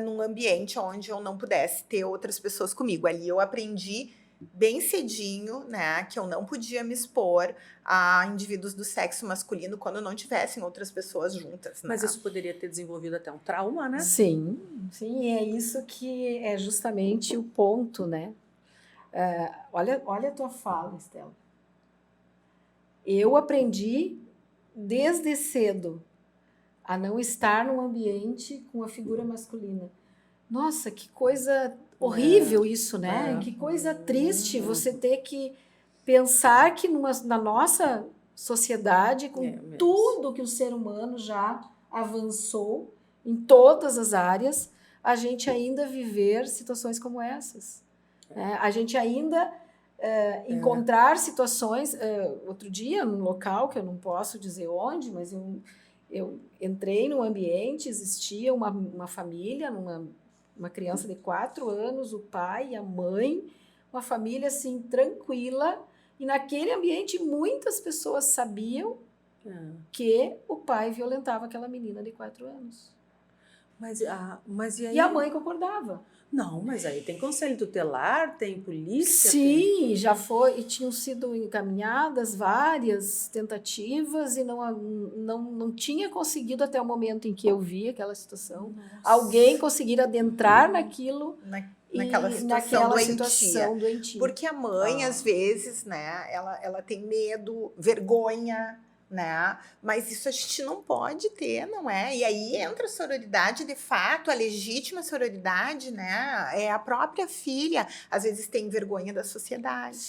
num ambiente onde eu não pudesse ter outras pessoas comigo. Ali eu aprendi bem cedinho, né? Que eu não podia me expor a indivíduos do sexo masculino quando não tivessem outras pessoas juntas. Né? Mas isso poderia ter desenvolvido até um trauma, né? Sim, sim, é isso que é justamente o ponto, né? Olha a tua fala, Stella. Eu aprendi desde cedo a não estar num ambiente com a figura masculina. Nossa, que coisa horrível isso, né? Que coisa triste você ter que pensar que na nossa sociedade, com tudo que o ser humano já avançou em todas as áreas, a gente ainda viver situações como essas. Né? A gente ainda encontrar situações... outro dia, num local, que eu não posso dizer onde, mas eu entrei num ambiente, existia uma família, uma criança de 4 anos, o pai, a mãe, uma família assim, tranquila, e naquele ambiente muitas pessoas sabiam que o pai violentava aquela menina de 4 anos. Mas e aí? E a mãe concordava. Não, mas aí tem conselho tutelar, tem polícia? Sim, já foi, e tinham sido encaminhadas várias tentativas e não tinha conseguido até o momento em que eu vi aquela situação. Nossa. Alguém conseguir adentrar naquilo. Naquela situação doentia. Porque a mãe, às vezes, né, ela tem medo, vergonha, né? Mas isso a gente não pode ter, não é? E aí entra a sororidade, de fato, a legítima sororidade, né? É a própria filha, às vezes tem vergonha da sociedade,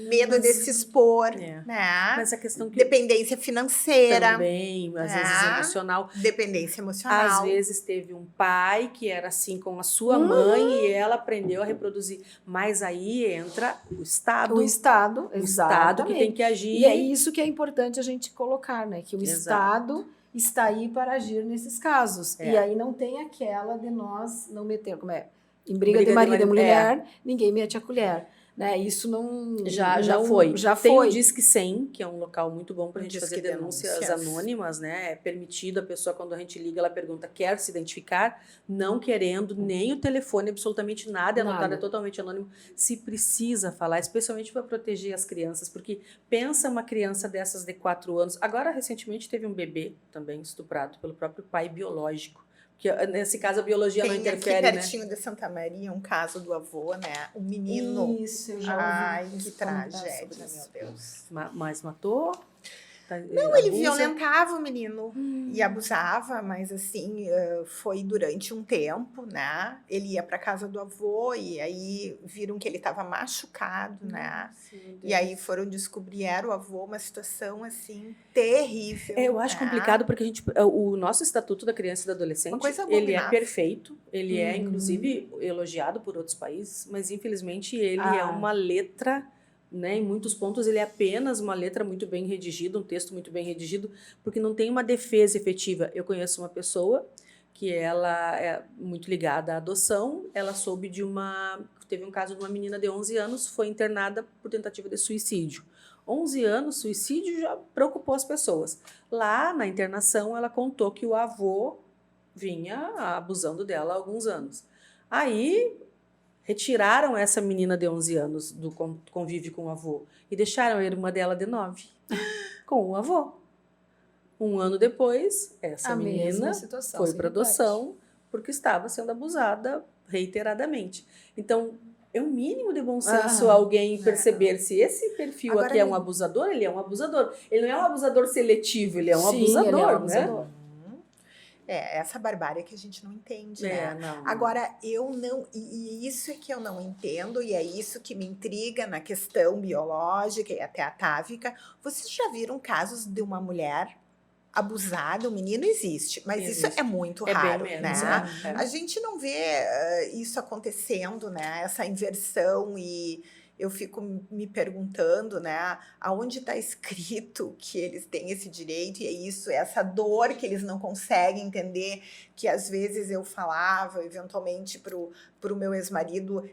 medo de se expor, né? Mas a questão que dependência financeira, também, às vezes emocional, dependência emocional. Às vezes teve um pai que era assim com a sua mãe e ela aprendeu a reproduzir, mas aí entra o Estado. O Estado que tem que agir. E é isso que é importante a gente colocar, né? Que o Estado está aí para agir nesses casos. E aí não tem aquela de nós não meter, como é? Em briga de marido e mulher, ninguém mete a colher. Né? Isso não... Já foi. Já tem foi. o Disque 100, que é um local muito bom para a gente fazer denúncias anônimas, né? É permitido a pessoa, quando a gente liga, ela pergunta, quer se identificar? Não querendo nem o telefone, absolutamente nada, é anotado, é totalmente anônimo. Se precisa falar, especialmente para proteger as crianças, porque pensa uma criança dessas de 4 anos. Agora, recentemente, teve um bebê também estuprado pelo próprio pai biológico. Que, nesse caso, a biologia não interfere, aqui pertinho de Santa Maria, um caso do avô, né? Um menino. Isso, eu já ouvi. Ai, que tragédia, meu Deus. Mas matou? Não, ele violentava o menino e abusava, mas assim, foi durante um tempo, né? Ele ia para casa do avô e aí viram que ele estava machucado, né? E aí foram descobrir, era o avô, uma situação assim, terrível. Eu acho complicado porque o nosso Estatuto da Criança e do Adolescente, ele é perfeito, ele é inclusive elogiado por outros países, mas infelizmente ele é uma letra... Né, em muitos pontos ele é apenas uma letra muito bem redigida, um texto muito bem redigido, porque não tem uma defesa efetiva. Eu conheço uma pessoa que ela é muito ligada à adoção, ela soube teve um caso de uma menina de 11 anos, foi internada por tentativa de suicídio. 11 anos, suicídio já preocupou as pessoas. Lá na internação ela contou que o avô vinha abusando dela há alguns anos. Aí... retiraram essa menina de 11 anos do convívio com o avô e deixaram a irmã dela de 9 com o avô. Um ano depois, essa A menina mesma situação foi se para repete. adoção porque estava sendo abusada reiteradamente. Então, é o mínimo de bom senso alguém perceber se esse perfil Agora, aqui é um abusador, ele é um abusador. Ele não é um abusador seletivo, ele é um Sim, abusador, ele é um né? abusador. Essa barbárie que a gente não entende, É, né? não. Agora, eu não. E isso é que eu não entendo, e é isso que me intriga na questão biológica e até atávica. Vocês já viram casos de uma mulher abusada? O menino existe, mas isso Existe. é muito É raro, bem menos, né? é. A gente não vê isso acontecendo, né? Essa inversão, e eu fico me perguntando, né? Aonde está escrito que eles têm esse direito, e é isso, essa dor que eles não conseguem entender, que às vezes eu falava, eventualmente, pro meu ex-marido,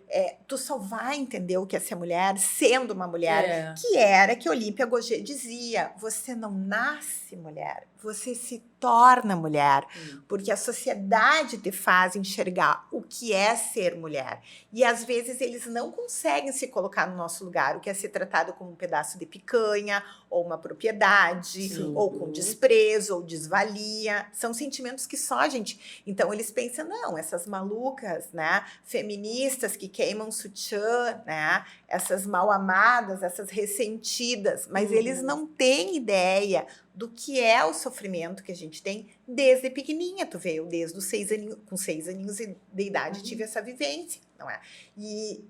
tu só vai entender o que é ser mulher sendo uma mulher, que era que Olímpia Gogê dizia, você não nasce mulher, você se torna mulher, porque a sociedade te faz enxergar o que é ser mulher, e às vezes eles não conseguem se colocar no nosso lugar, o que é ser tratado como um pedaço de picanha, ou uma propriedade, Sim. ou com desprezo, ou desvalia, são sentimentos que só a gente... Então eles pensam, não, essas malucas, né, feministas que queimam sutiã, né, essas mal amadas, essas ressentidas, mas eles não têm ideia do que é o sofrimento que a gente tem desde pequenininha. Tu vê, eu desde os 6 aninhos, com 6 aninhos de idade tive essa vivência, não é? E,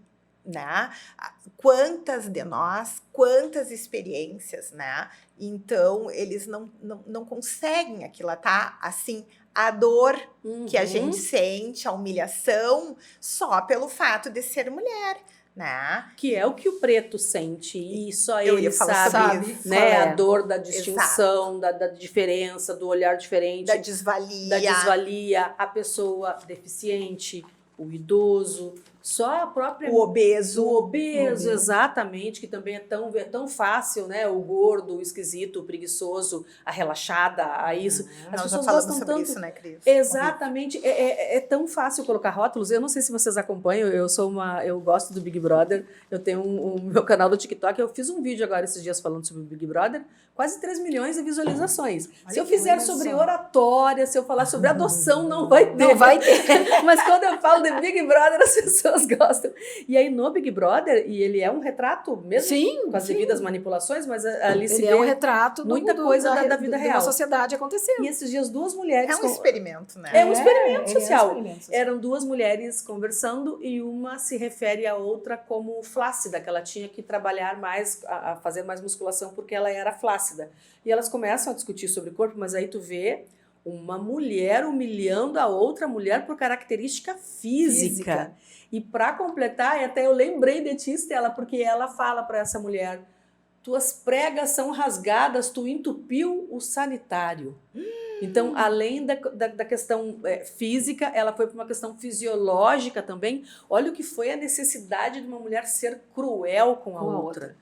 né, quantas de nós, quantas experiências, né? Então, eles não conseguem aquilatar, assim, a dor que a gente sente, a humilhação, só pelo fato de ser mulher, né? Que é o que o preto sente, e só Eu ele ia falar sabe, sobre isso. né? Qual é? A dor da distinção, da diferença, do olhar diferente, Da desvalia. da desvalia, a pessoa deficiente, o idoso, só a própria... O obeso. Exatamente, que também é tão fácil, né? O gordo, o esquisito, o preguiçoso, a relaxada, a isso. As Nós já pessoas falamos gostam sobre tanto... isso, né, Cris? Exatamente, é tão fácil colocar rótulos. Eu não sei se vocês acompanham, eu gosto do Big Brother, eu tenho um meu canal do TikTok, eu fiz um vídeo agora esses dias falando sobre o Big Brother, quase 3 milhões de visualizações. Se eu fizer sobre oratória, se eu falar sobre adoção, não vai ter. Não vai ter. Mas quando eu falo de Big Brother, as pessoas gostam. E aí no Big Brother, e ele é um retrato mesmo, Sim, com as devidas manipulações, mas ali se ele vê é um retrato muita coisa da vida de real. uma sociedade acontecendo. E esses dias 2 mulheres... É um experimento, né? É um experimento social. É um experimento social. Eram 2 mulheres conversando e uma se refere à outra como flácida, que ela tinha que trabalhar mais, a fazer mais musculação porque ela era flácida. E elas começam a discutir sobre o corpo, mas aí tu vê uma mulher humilhando a outra mulher por característica física. E para completar, até eu lembrei de ti, Stella, porque ela fala para essa mulher: tuas pregas são rasgadas, tu entupiu o sanitário. Então, além da questão física, ela foi para uma questão fisiológica também. Olha o que foi a necessidade de uma mulher ser cruel com a outra.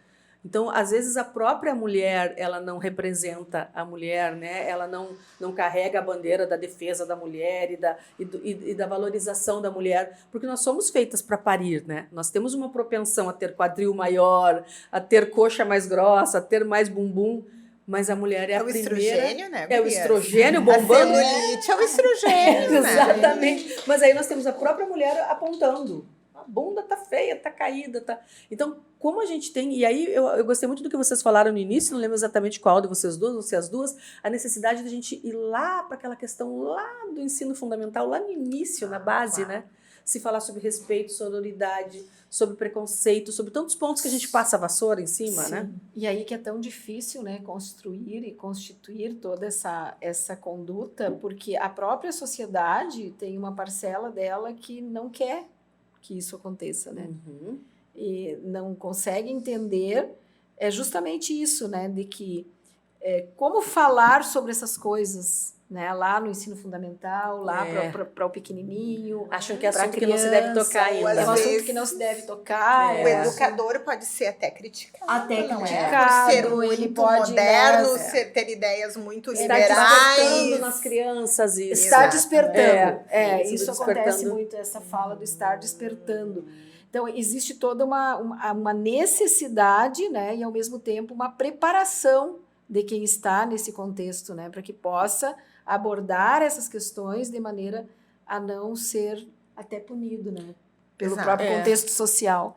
Então, às vezes, a própria mulher, ela não representa a mulher, né? Ela não carrega a bandeira da defesa da mulher e da valorização da mulher, porque nós somos feitas para parir, né? Nós temos uma propensão a ter quadril maior, a ter coxa mais grossa, a ter mais bumbum, mas a mulher é a primeira... É o estrogênio, né? É o estrogênio bombando. A celulite é o estrogênio, né? Exatamente. Mas aí nós temos a própria mulher apontando. A bunda tá feia, tá caída, tá... Então, como a gente tem... E aí, eu gostei muito do que vocês falaram no início, não lembro exatamente qual de vocês duas, ou se as duas, a necessidade de a gente ir lá para aquela questão lá do ensino fundamental, lá no início, na base, né? Se falar sobre respeito, sororidade, sobre preconceito, sobre tantos pontos que a gente passa a vassoura em cima, né? E aí que é tão difícil, né, construir e constituir toda essa conduta, porque a própria sociedade tem uma parcela dela que não quer que isso aconteça, né? E não consegue entender justamente isso, né, de que como falar sobre essas coisas, né, lá no ensino fundamental, lá para o pequenininho. Acham que é assunto que não se deve tocar ainda. É um assunto que não se deve tocar. O educador pode ser até criticado. Até não criticado, por ser muito ele pode, moderno, né, ter ideias muito Está liberais. despertando nas crianças isso. Está despertando. Isso Isso acontece despertando. muito, essa fala do estar despertando. Então, existe toda uma necessidade, né, e, ao mesmo tempo, uma preparação de quem está nesse contexto, né? Para que possa abordar essas questões de maneira a não ser até punido, né? Pelo Exato. próprio contexto social.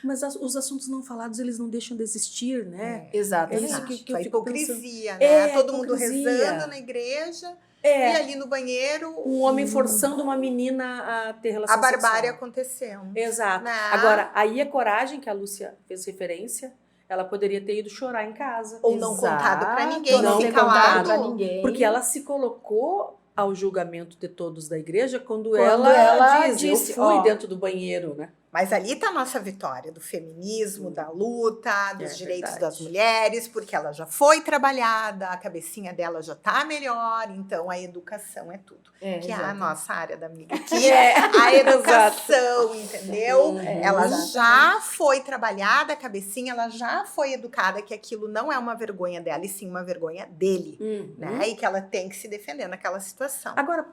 Mas os assuntos não falados, eles não deixam de existir, né? Exato. É isso que eu a fico hipocrisia, pensando. né? É, Todo mundo hipocrisia. rezando na igreja e ali no banheiro Um homem forçando uma menina a ter relação a barbárie sexual. acontecendo. Exato. Né? Agora, aí a coragem que a Lúcia fez referência, ela poderia ter ido chorar em casa. Ou não contado pra ninguém, Não se ter calado. pra ninguém. Porque ela se colocou ao julgamento de todos da igreja quando ela ela disse, disse, eu fui dentro do banheiro, né? Mas ali está a nossa vitória do feminismo, da luta, dos direitos verdade. das mulheres, porque ela já foi trabalhada, a cabecinha dela já está melhor, então a educação é tudo. Que é a nossa área da amiga aqui, a educação, entendeu? Ela já foi trabalhada, a cabecinha, ela já foi educada que aquilo não é uma vergonha dela, e sim uma vergonha dele, né? E que ela tem que se defender naquela situação. Agora,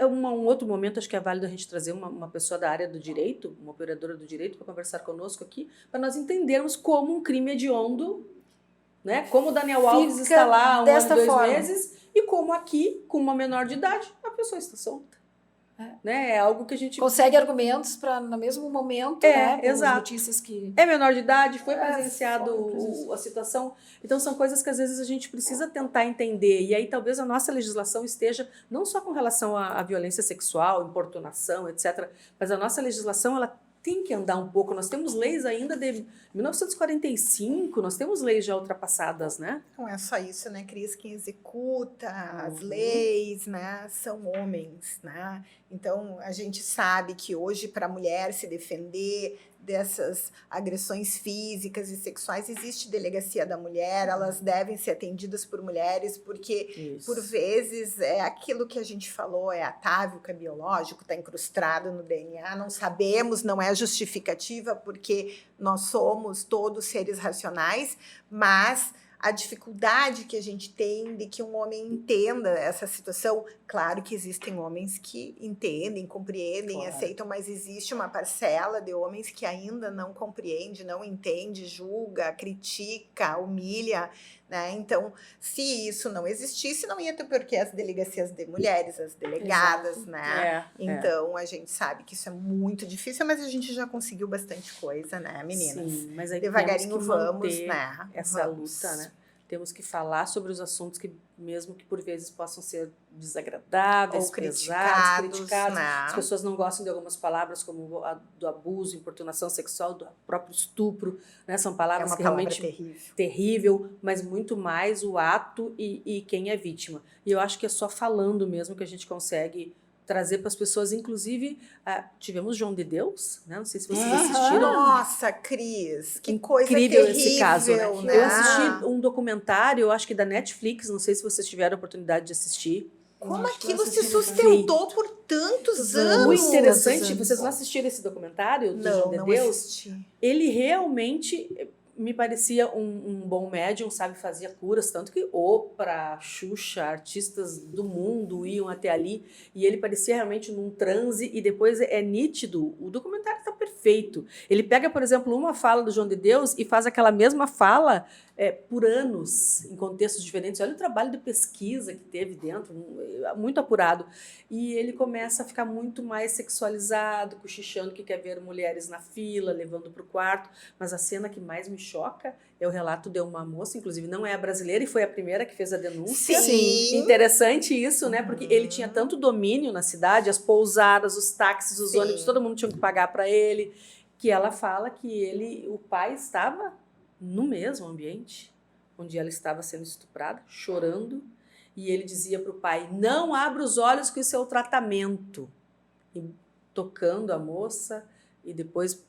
um outro momento, acho que é válido a gente trazer uma pessoa da área do direito, uma operadora do direito, para conversar conosco aqui, para nós entendermos como um crime hediondo, né? Como o Daniel Alves está lá há 1 ano e 2 meses, e como aqui, com uma menor de idade, a pessoa está solta. Né? É algo que a gente... Consegue argumentos para, no mesmo momento, né? Exato. Notícias que... É menor de idade, foi presenciado a situação. Então, são coisas que às vezes a gente precisa tentar entender. E aí, talvez a nossa legislação esteja não só com relação à violência sexual, importunação, etc., mas a nossa legislação, ela tem que andar um pouco. Nós temos leis ainda de 1945, nós temos leis já ultrapassadas, né? Não é só isso, né, Cris? Quem executa as leis, né, são homens, né? Então, a gente sabe que hoje, para a mulher se defender dessas agressões físicas e sexuais, existe delegacia da mulher, elas devem ser atendidas por mulheres, porque, por vezes, é aquilo que a gente falou, é atávico, é biológico, está incrustado no DNA, não sabemos, não é justificativa, porque nós somos todos seres racionais, mas a dificuldade que a gente tem de que um homem entenda essa situação. Claro que existem homens que entendem, compreendem, aceitam, mas existe uma parcela de homens que ainda não compreende, não entende, julga, critica, humilha, né? Então, se isso não existisse, não ia ter porquê as delegacias de mulheres, as delegadas, né? Então, a gente sabe que isso é muito difícil, mas a gente já conseguiu bastante coisa, né, meninas? Sim, mas aí devagarinho temos que vamos, né? Essa luta, né? Temos que falar sobre os assuntos que, mesmo que por vezes possam ser desagradáveis, ou pesados, criticados. Né? As pessoas não gostam de algumas palavras, como a do abuso, importunação sexual, do próprio estupro, né? São palavras que realmente terrível, mas muito mais o ato e quem é vítima. E eu acho que é só falando mesmo que a gente consegue trazer para as pessoas, inclusive, tivemos João de Deus, né? Não sei se vocês assistiram. Nossa, Cris, que coisa incrível terrível, esse caso, né? Eu assisti um documentário, eu acho que da Netflix, não sei se vocês tiveram a oportunidade de assistir. Como aquilo se sustentou por tantos anos? Muito interessante. Vocês não assistiram esse documentário do João de Deus? Assisti. Ele realmente me parecia um bom médium, sabe? Fazia curas, tanto que Oprah, Xuxa, artistas do mundo iam até ali, e ele parecia realmente num transe, e depois é nítido, o documentário está perfeito. Ele pega, por exemplo, uma fala do João de Deus e faz aquela mesma fala por anos, em contextos diferentes. Olha o trabalho de pesquisa que teve dentro, muito apurado. E ele começa a ficar muito mais sexualizado, cochichando que quer ver mulheres na fila, levando para o quarto. Mas a cena que mais me choca é o relato de uma moça, inclusive não é a brasileira, e foi a primeira que fez a denúncia. Sim. Interessante isso, né? Porque ele tinha tanto domínio na cidade, as pousadas, os táxis, os ônibus, todo mundo tinha que pagar para ele, que ela fala que o pai estava no mesmo ambiente onde ela estava sendo estuprada, chorando, e ele dizia para o pai, não abra os olhos que isso é o tratamento, e tocando a moça e depois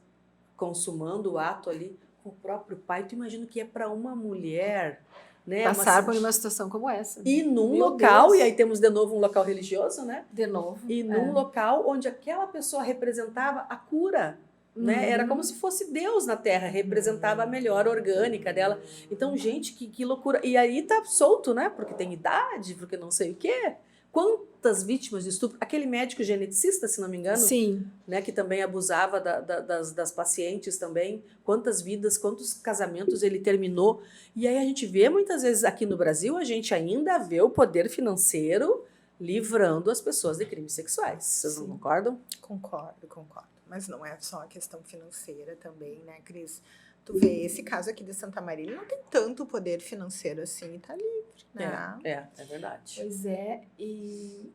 consumando o ato ali com o próprio pai. Tu imagina que é para uma mulher, né, passar por uma situação como essa. E num local, e aí temos de novo um local religioso, né? De novo. E num local onde aquela pessoa representava a cura, né? Era como se fosse Deus na Terra, representava a melhor orgânica dela. Então, gente, que loucura. E aí tá solto, né? Porque tem idade, porque não sei o quê. Quantas vítimas de estupro? Aquele médico geneticista, se não me engano, Sim. né, que também abusava das pacientes também. Quantas vidas, quantos casamentos ele terminou. E aí a gente vê muitas vezes aqui no Brasil, a gente ainda vê o poder financeiro livrando as pessoas de crimes sexuais. Vocês não concordam? Concordo. Mas não é só a questão financeira também, né, Cris? Tu vê, esse caso aqui de Santa Maria, ele não tem tanto poder financeiro assim e tá livre, né? É verdade. Pois é, e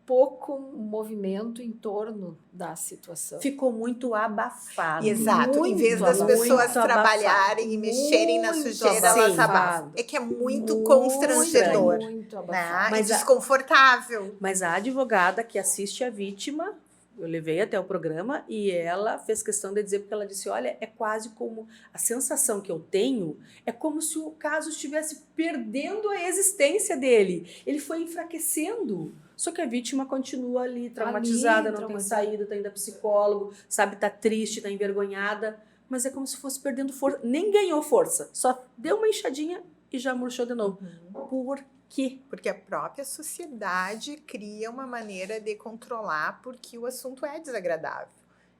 pouco movimento em torno da situação. Ficou muito abafado. Exato, em vez das pessoas trabalharem e mexerem na sujeira, elas abafam. É que é muito constrangedor, muito né? abafado. Mas desconfortável. Mas a advogada que assiste a vítima, eu levei até o programa e ela fez questão de dizer, porque ela disse, olha, é quase como, a sensação que eu tenho é como se o caso estivesse perdendo a existência dele. Ele foi enfraquecendo. Só que a vítima continua ali, traumatizada, não tem saída, tá indo a psicólogo, sabe, tá triste, tá envergonhada, mas é como se fosse perdendo força. Nem ganhou força, só deu uma inchadinha e já murchou de novo. Por quê? Porque a própria sociedade cria uma maneira de controlar porque o assunto é desagradável,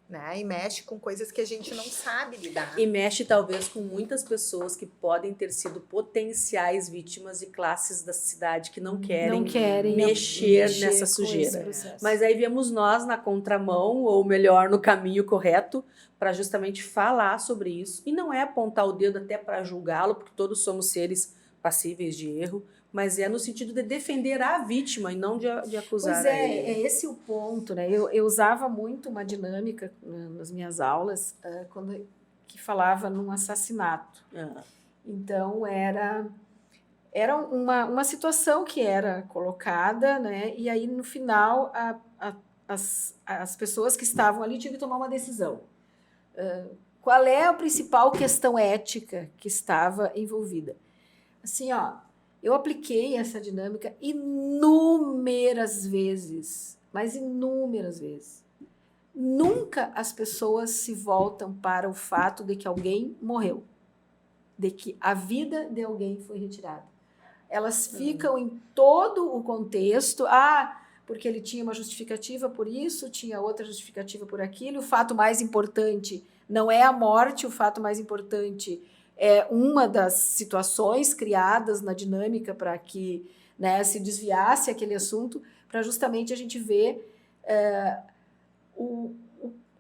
né? E mexe com coisas que a gente não sabe lidar. E mexe talvez com muitas pessoas que podem ter sido potenciais vítimas de classes da cidade que não querem mexer nessa sujeira. Mas aí viemos nós na contramão, ou melhor, no caminho correto, para justamente falar sobre isso. E não é apontar o dedo até para julgá-lo, porque todos somos seres passíveis de erro, mas é no sentido de defender a vítima e não de acusar pois ele. É esse o ponto, né? Eu usava muito uma dinâmica nas minhas aulas que falava num assassinato. Então, era uma situação que era colocada, né? E aí, no final, as pessoas que estavam ali tinham que tomar uma decisão. Qual é a principal questão ética que estava envolvida? Assim, ó, eu apliquei essa dinâmica inúmeras vezes, mas inúmeras vezes. Nunca as pessoas se voltam para o fato de que alguém morreu, de que a vida de alguém foi retirada. Elas ficam em todo o contexto, porque ele tinha uma justificativa por isso, tinha outra justificativa por aquilo, o fato mais importante não é a morte, o fato mais importante é uma das situações criadas na dinâmica para que, né, se desviasse aquele assunto, para justamente a gente ver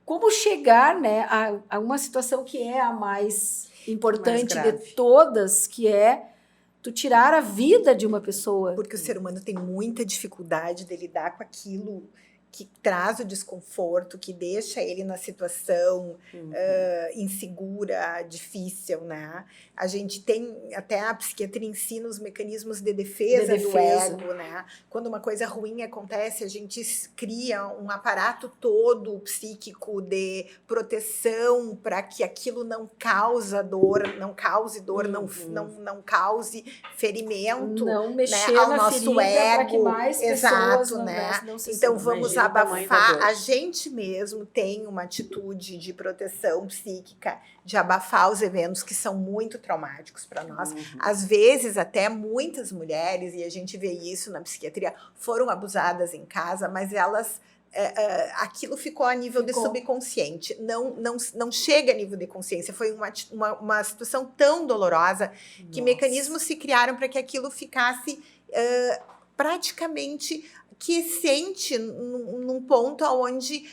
como chegar, né, a uma situação que é a mais importante de todas, que é tu tirar a vida de uma pessoa. Porque o ser humano tem muita dificuldade de lidar com aquilo que traz o desconforto, que deixa ele na situação insegura, difícil, né? A gente tem, até a psiquiatria ensina os mecanismos de defesa do ego, né? Quando uma coisa ruim acontece, a gente cria um aparato todo psíquico de proteção para que aquilo não cause dor, não cause ferimento, não mexer, né, ao na nosso ferida, ego, para que mais pessoas não se então vamos abafar. A gente mesmo tem uma atitude de proteção psíquica, de abafar os eventos que são muito traumáticos para nós. Às vezes, até muitas mulheres, e a gente vê isso na psiquiatria, foram abusadas em casa, mas elas... aquilo ficou a nível de subconsciente, não chega a nível de consciência. Foi uma situação tão dolorosa que mecanismos se criaram para que aquilo ficasse praticamente quiescente num ponto onde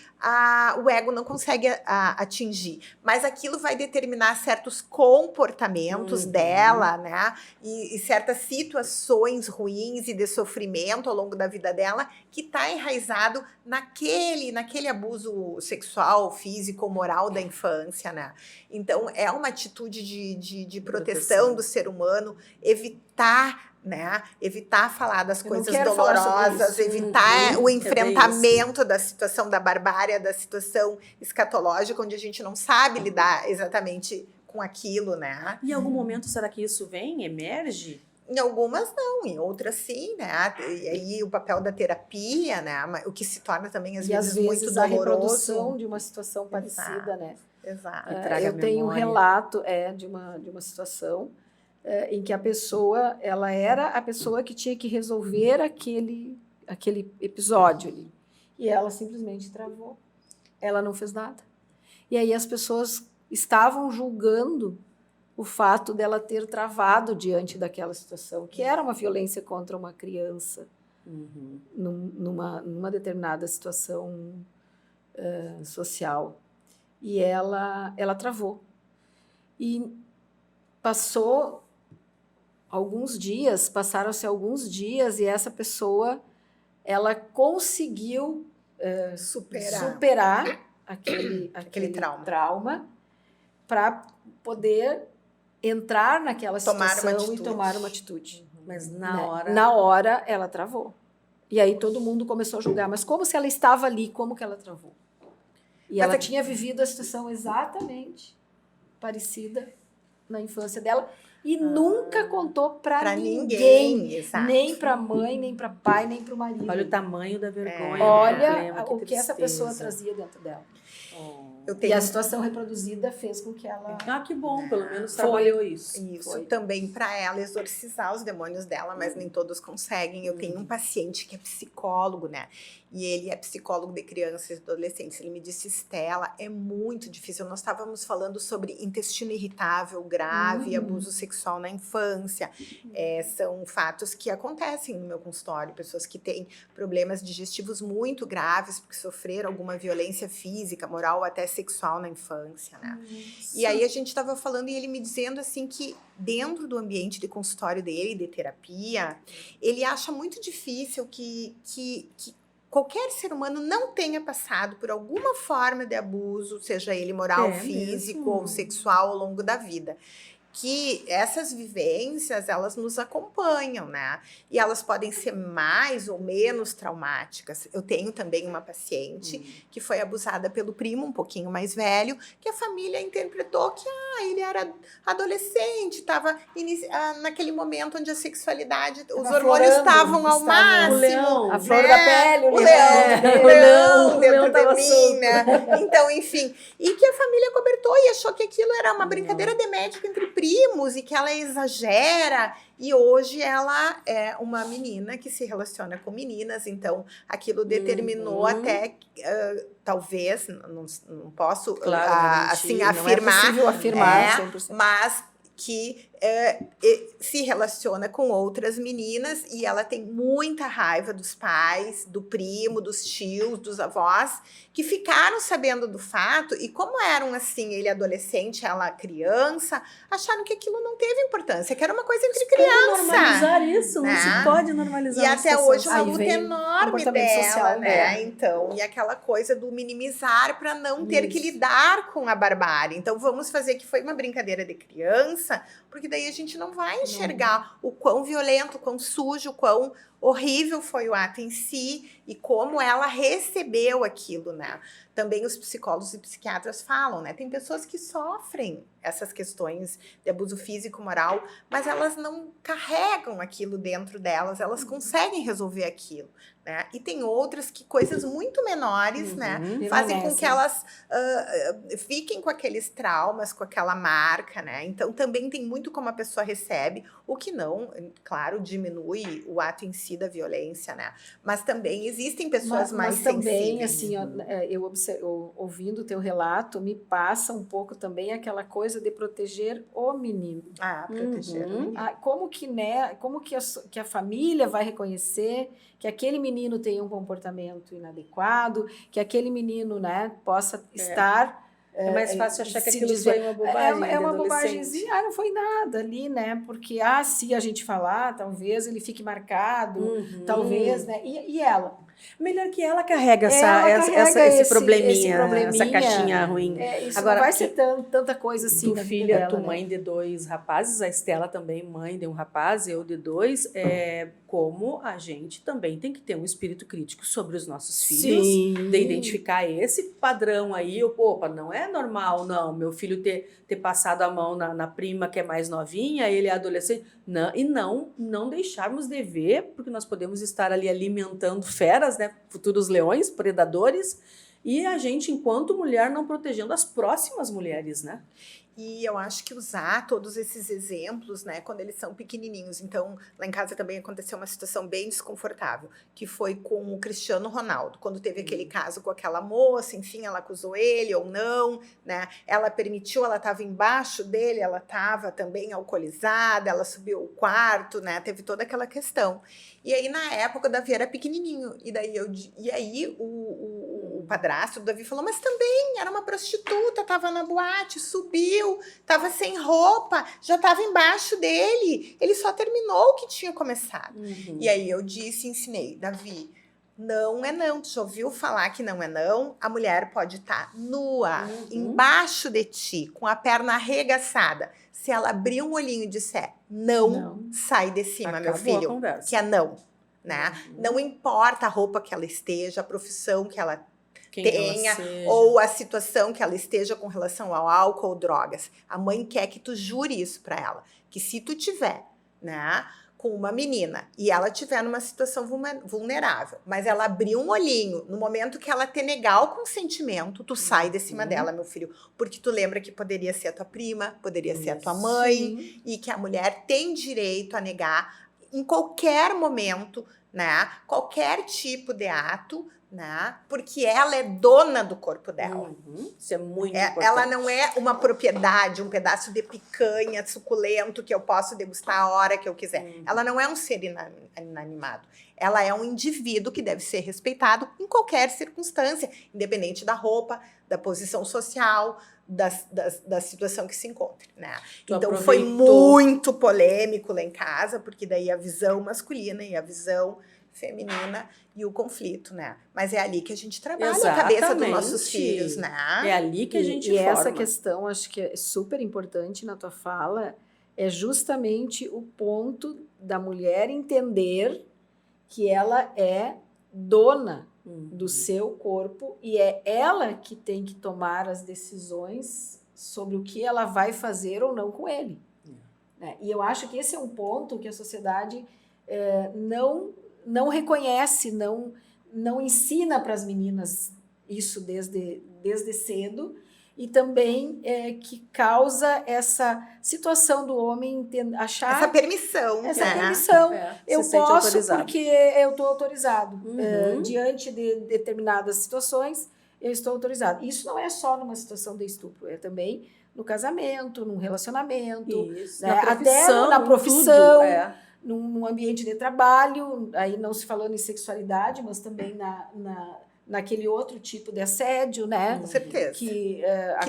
o ego não consegue atingir. Mas aquilo vai determinar certos comportamentos dela, né? E certas situações ruins e de sofrimento ao longo da vida dela que está enraizado naquele abuso sexual, físico, moral da infância, né? Então, é uma atitude de proteção do ser humano, evitar falar das coisas dolorosas, evitar o enfrentamento da situação da barbárie, da situação escatológica, onde a gente não sabe lidar exatamente com aquilo, né? Em algum momento, será que isso emerge? Em algumas não, em outras sim, né? E aí o papel da terapia, né? O que se torna também às vezes muito doloroso. A reprodução de uma situação parecida, né? Exato. Eu tenho um relato de uma situação em que a pessoa, ela era a pessoa que tinha que resolver aquele episódio ali. E ela simplesmente travou. Ela não fez nada. E aí as pessoas estavam julgando o fato dela ter travado diante daquela situação, que era uma violência contra uma criança, numa determinada situação social. E ela travou. E passaram-se alguns dias, e essa pessoa, ela conseguiu superar aquele trauma para poder entrar naquela situação e tomar uma atitude. Mas na hora ela travou. E aí todo mundo começou a julgar, mas como se ela estava ali, como que ela travou? E ela tinha vivido a situação exatamente parecida na infância dela e nunca contou para ninguém, nem para a mãe, nem para o pai, nem para o marido. Olha o tamanho da vergonha. Olha o que essa pessoa trazia dentro dela. E a situação reproduzida fez com que ela... que bom, pelo menos trabalhou isso. Isso, também para ela exorcizar os demônios dela, mas nem todos conseguem. Eu tenho um paciente que é psicólogo, né? E ele é psicólogo de crianças e adolescentes. Ele me disse, Estela, é muito difícil. Nós estávamos falando sobre intestino irritável grave, abuso sexual na infância. São fatos que acontecem no meu consultório. Pessoas que têm problemas digestivos muito graves, porque sofreram alguma violência física, moral ou até sexual na infância, né? E aí a gente estava falando e ele me dizendo assim que dentro do ambiente de consultório dele, de terapia, ele acha muito difícil que qualquer ser humano não tenha passado por alguma forma de abuso, seja ele moral, físico ou sexual ao longo da vida. Que essas vivências, elas nos acompanham, né? E elas podem ser mais ou menos traumáticas. Eu tenho também uma paciente que foi abusada pelo primo, um pouquinho mais velho, que a família interpretou que ele era adolescente, estava naquele momento onde a sexualidade, os hormônios estavam ao máximo. A flor da pele, o leão dentro de mim, né? Então, enfim. E que a família cobertou e achou que aquilo era uma brincadeira de médico entre primos e que ela exagera, e hoje ela é uma menina que se relaciona com meninas, então aquilo determinou até, talvez, não posso assim afirmar, não é possível afirmar, mas que se relaciona com outras meninas e ela tem muita raiva dos pais, do primo, dos tios, dos avós, que ficaram sabendo do fato e como eram assim, ele adolescente, ela criança, acharam que aquilo não teve importância, que era uma coisa entre criança. Normalizar isso, não se pode normalizar. E até hoje uma luta enorme dela, social, né? Então, e aquela coisa do minimizar para não ter que lidar com a barbárie. Então, vamos fazer que foi uma brincadeira de criança, porque daí a gente não vai enxergar o quão violento, o quão sujo, o quão horrível foi o ato em si e como ela recebeu aquilo, né? Também os psicólogos e psiquiatras falam, né? Tem pessoas que sofrem essas questões de abuso físico, moral, mas elas não carregam aquilo dentro delas, elas conseguem resolver aquilo, né? E tem outras que coisas muito menores, né? Fazem com que elas fiquem com aqueles traumas, com aquela marca, né? Então também tem muito como a pessoa recebe, o que não, claro, diminui o ato em si da violência, né? Mas também existem pessoas mais também, sensíveis. assim, ouvindo o teu relato, me passa um pouco também aquela coisa de proteger o menino. Proteger o menino. Como que, né, que a família vai reconhecer que aquele menino tem um comportamento inadequado, que aquele menino, né, possa estar... É mais fácil achar que aquilo foi uma bobagem. É uma bobagemzinha, não foi nada ali, né? Porque, se a gente falar, talvez ele fique marcado, talvez, né? E ela? Melhor que ela carrega esse probleminha, essa caixinha ruim. Isso agora, não vai ser tanta coisa assim na vida dela, tu mãe de 2 rapazes, a Estela também mãe de um rapaz, eu de 2, como a gente também tem que ter um espírito crítico sobre os nossos filhos, de identificar esse padrão aí, opa, não é normal, não, meu filho ter passado a mão na prima que é mais novinha, ele é adolescente, não deixarmos de ver, porque nós podemos estar ali alimentando feras, né, futuros leões, predadores, E a gente, enquanto mulher, não protegendo as próximas mulheres, né? E eu acho que usar todos esses exemplos, né, quando eles são pequenininhos. Então, lá em casa também aconteceu uma situação bem desconfortável, que foi com o Cristiano Ronaldo, quando teve aquele caso com aquela moça, enfim, ela acusou ele ou não, né? Ela permitiu, ela estava embaixo dele, ela estava também alcoolizada, ela subiu o quarto, né? Teve toda aquela questão. E aí, na época, o Davi era pequenininho. E aí o padrasto do Davi falou, mas também era uma prostituta, estava na boate, subiu, estava sem roupa, já estava embaixo dele. Ele só terminou o que tinha começado. E aí eu ensinei, Davi, não é não. Tu já ouviu falar que não é não? A mulher pode estar nua, embaixo de ti, com a perna arregaçada. Se ela abrir um olhinho e disser não, sai de cima, Acabou meu filho, a conversa. que é não. Né? Não importa a roupa que ela esteja, a profissão que ela tenha, ou a situação que ela esteja com relação ao álcool ou drogas. A mãe quer que tu jure isso para ela, que se tu tiver, né, com uma menina e ela tiver numa situação vulnerável, mas ela abrir um olhinho, no momento que ela te negar o consentimento, tu sai de cima dela, meu filho, porque tu lembra que poderia ser a tua prima, poderia ser a tua mãe, e que a mulher tem direito a negar em qualquer momento, né, qualquer tipo de ato, né, porque ela é dona do corpo dela. Isso é muito importante. Ela não é uma propriedade, um pedaço de picanha suculento que eu posso degustar a hora que eu quiser. Ela não é um ser inanimado. Ela é um indivíduo que deve ser respeitado em qualquer circunstância, independente da roupa, da posição social, da situação que se encontre, né? Então foi muito polêmico lá em casa, porque daí a visão masculina e a visão feminina e o conflito, né? Mas é ali que a gente trabalha a cabeça dos nossos filhos, né? É ali que a gente forma. E essa questão, acho que é super importante na tua fala, é justamente o ponto da mulher entender que ela é dona do seu corpo e é ela que tem que tomar as decisões sobre o que ela vai fazer ou não com ele. Né? E eu acho que esse é um ponto que a sociedade não reconhece, não ensina para as meninas isso desde cedo, e também que causa essa situação do homem achar... Essa permissão. Permissão. Eu posso porque eu estou autorizado. Diante de determinadas situações, eu estou autorizado. Isso não é só numa situação de estupro, é também no casamento, num relacionamento, né? Até na profissão, num ambiente de trabalho, aí não se falando em sexualidade, mas também naquele outro tipo de assédio, né? Com certeza. Que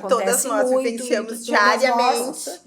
todas nós vivenciamos diariamente.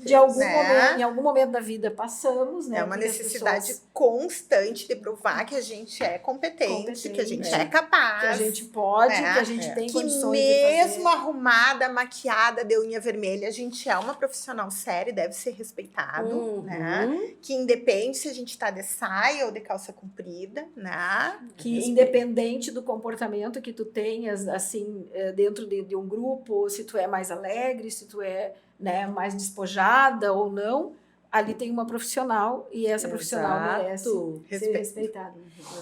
Em algum momento da vida passamos, né? É uma necessidade constante de provar que a gente é competente, que a gente é capaz. Que a gente pode, que a gente tem condições de fazer. Mesmo arrumada, maquiada, de unha vermelha, a gente é uma profissional séria e deve ser respeitado, né? Que independe se a gente tá de saia ou de calça comprida, né? Que independente do comportamento que tu tenhas, assim, dentro de um grupo, se tu é mais alegre, se tu é, né, mais despojada ou não, ali tem uma profissional e essa profissional merece ser respeitada.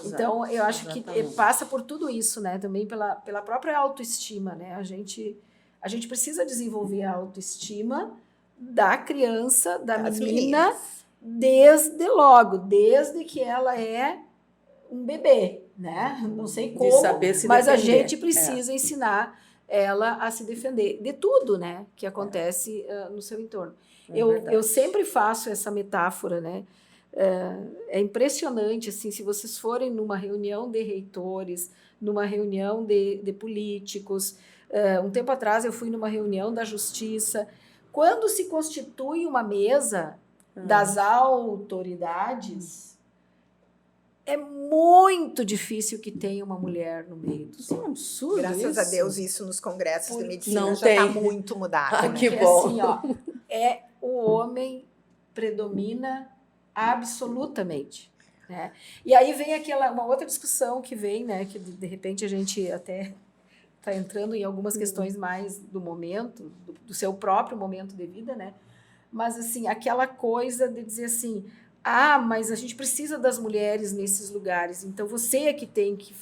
Então, eu acho que passa por tudo isso, né, também pela própria autoestima, né, a gente precisa desenvolver a autoestima da criança, da menina, desde que ela é um bebê, né? Não sei como, mas a gente precisa ensinar ela a se defender de tudo, né? Que acontece no seu entorno. Eu sempre faço essa metáfora, né? É impressionante, assim, se vocês forem numa reunião de reitores, numa reunião de políticos. Um tempo atrás eu fui numa reunião da Justiça. Quando se constitui uma mesa das autoridades, é muito difícil que tenha uma mulher no meio do Isso é um absurdo. Graças a Deus, isso nos congressos de medicina já está muito mudado. Que bom. Assim, o homem predomina absolutamente. Né? E aí vem uma outra discussão que vem, né, que de repente a gente até está entrando em algumas questões mais do momento, do seu próprio momento de vida, né? Mas assim, aquela coisa de dizer assim, mas a gente precisa das mulheres nesses lugares, então você é que tem que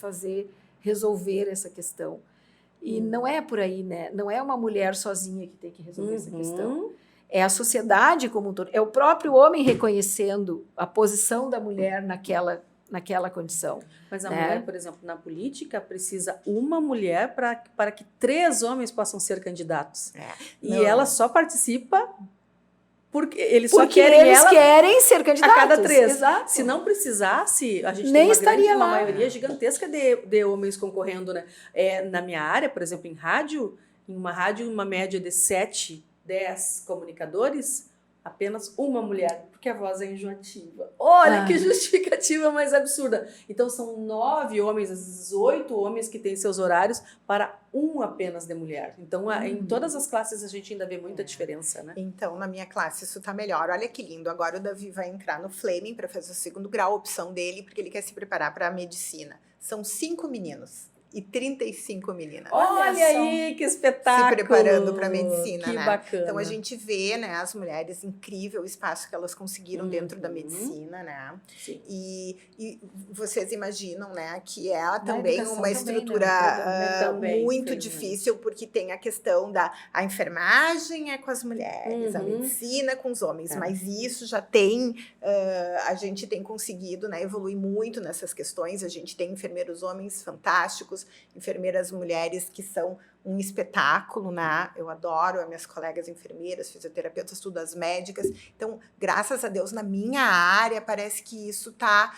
resolver essa questão. E não é por aí, né? Não é uma mulher sozinha que tem que resolver essa questão. É a sociedade como um todo. É o próprio homem reconhecendo a posição da mulher naquela condição. Mas a né? mulher, por exemplo, na política, precisa uma mulher para que 3 homens possam ser candidatos. E ela só participa porque eles querem ser candidatos. A cada 3. Exato. Se não precisasse, a gente nem tem estaria uma lá. maioria gigantesca de homens concorrendo. Né? Na minha área, por exemplo, em rádio, uma média de 7, 10 comunicadores, apenas uma mulher, porque a voz é enjoativa. Olha que justificativa mais absurda. Então são 9 homens, às vezes 8 homens que têm seus horários para um apenas de mulher. Então em todas as classes a gente ainda vê muita diferença, né? Então na minha classe isso tá melhor. Olha que lindo. Agora o Davi vai entrar no Fleming para fazer o 2º grau, a opção dele, porque ele quer se preparar para a medicina. São 5 meninos. E 35 meninas. Olha aí, que espetáculo! Se preparando para a medicina, que né? bacana. Então a gente vê, né, as mulheres, incrível o espaço que elas conseguiram dentro da medicina, né? Sim. E vocês imaginam, né, que é também uma estrutura muito difícil, porque tem a questão a enfermagem é com as mulheres, a medicina com os homens, mas isso já tem, a gente tem conseguido, né, evoluir muito nessas questões. A gente tem enfermeiros homens fantásticos, enfermeiras mulheres que são um espetáculo, né? Eu adoro as minhas colegas enfermeiras, fisioterapeutas, tudo, as médicas. Então, graças a Deus, na minha área, parece que isso está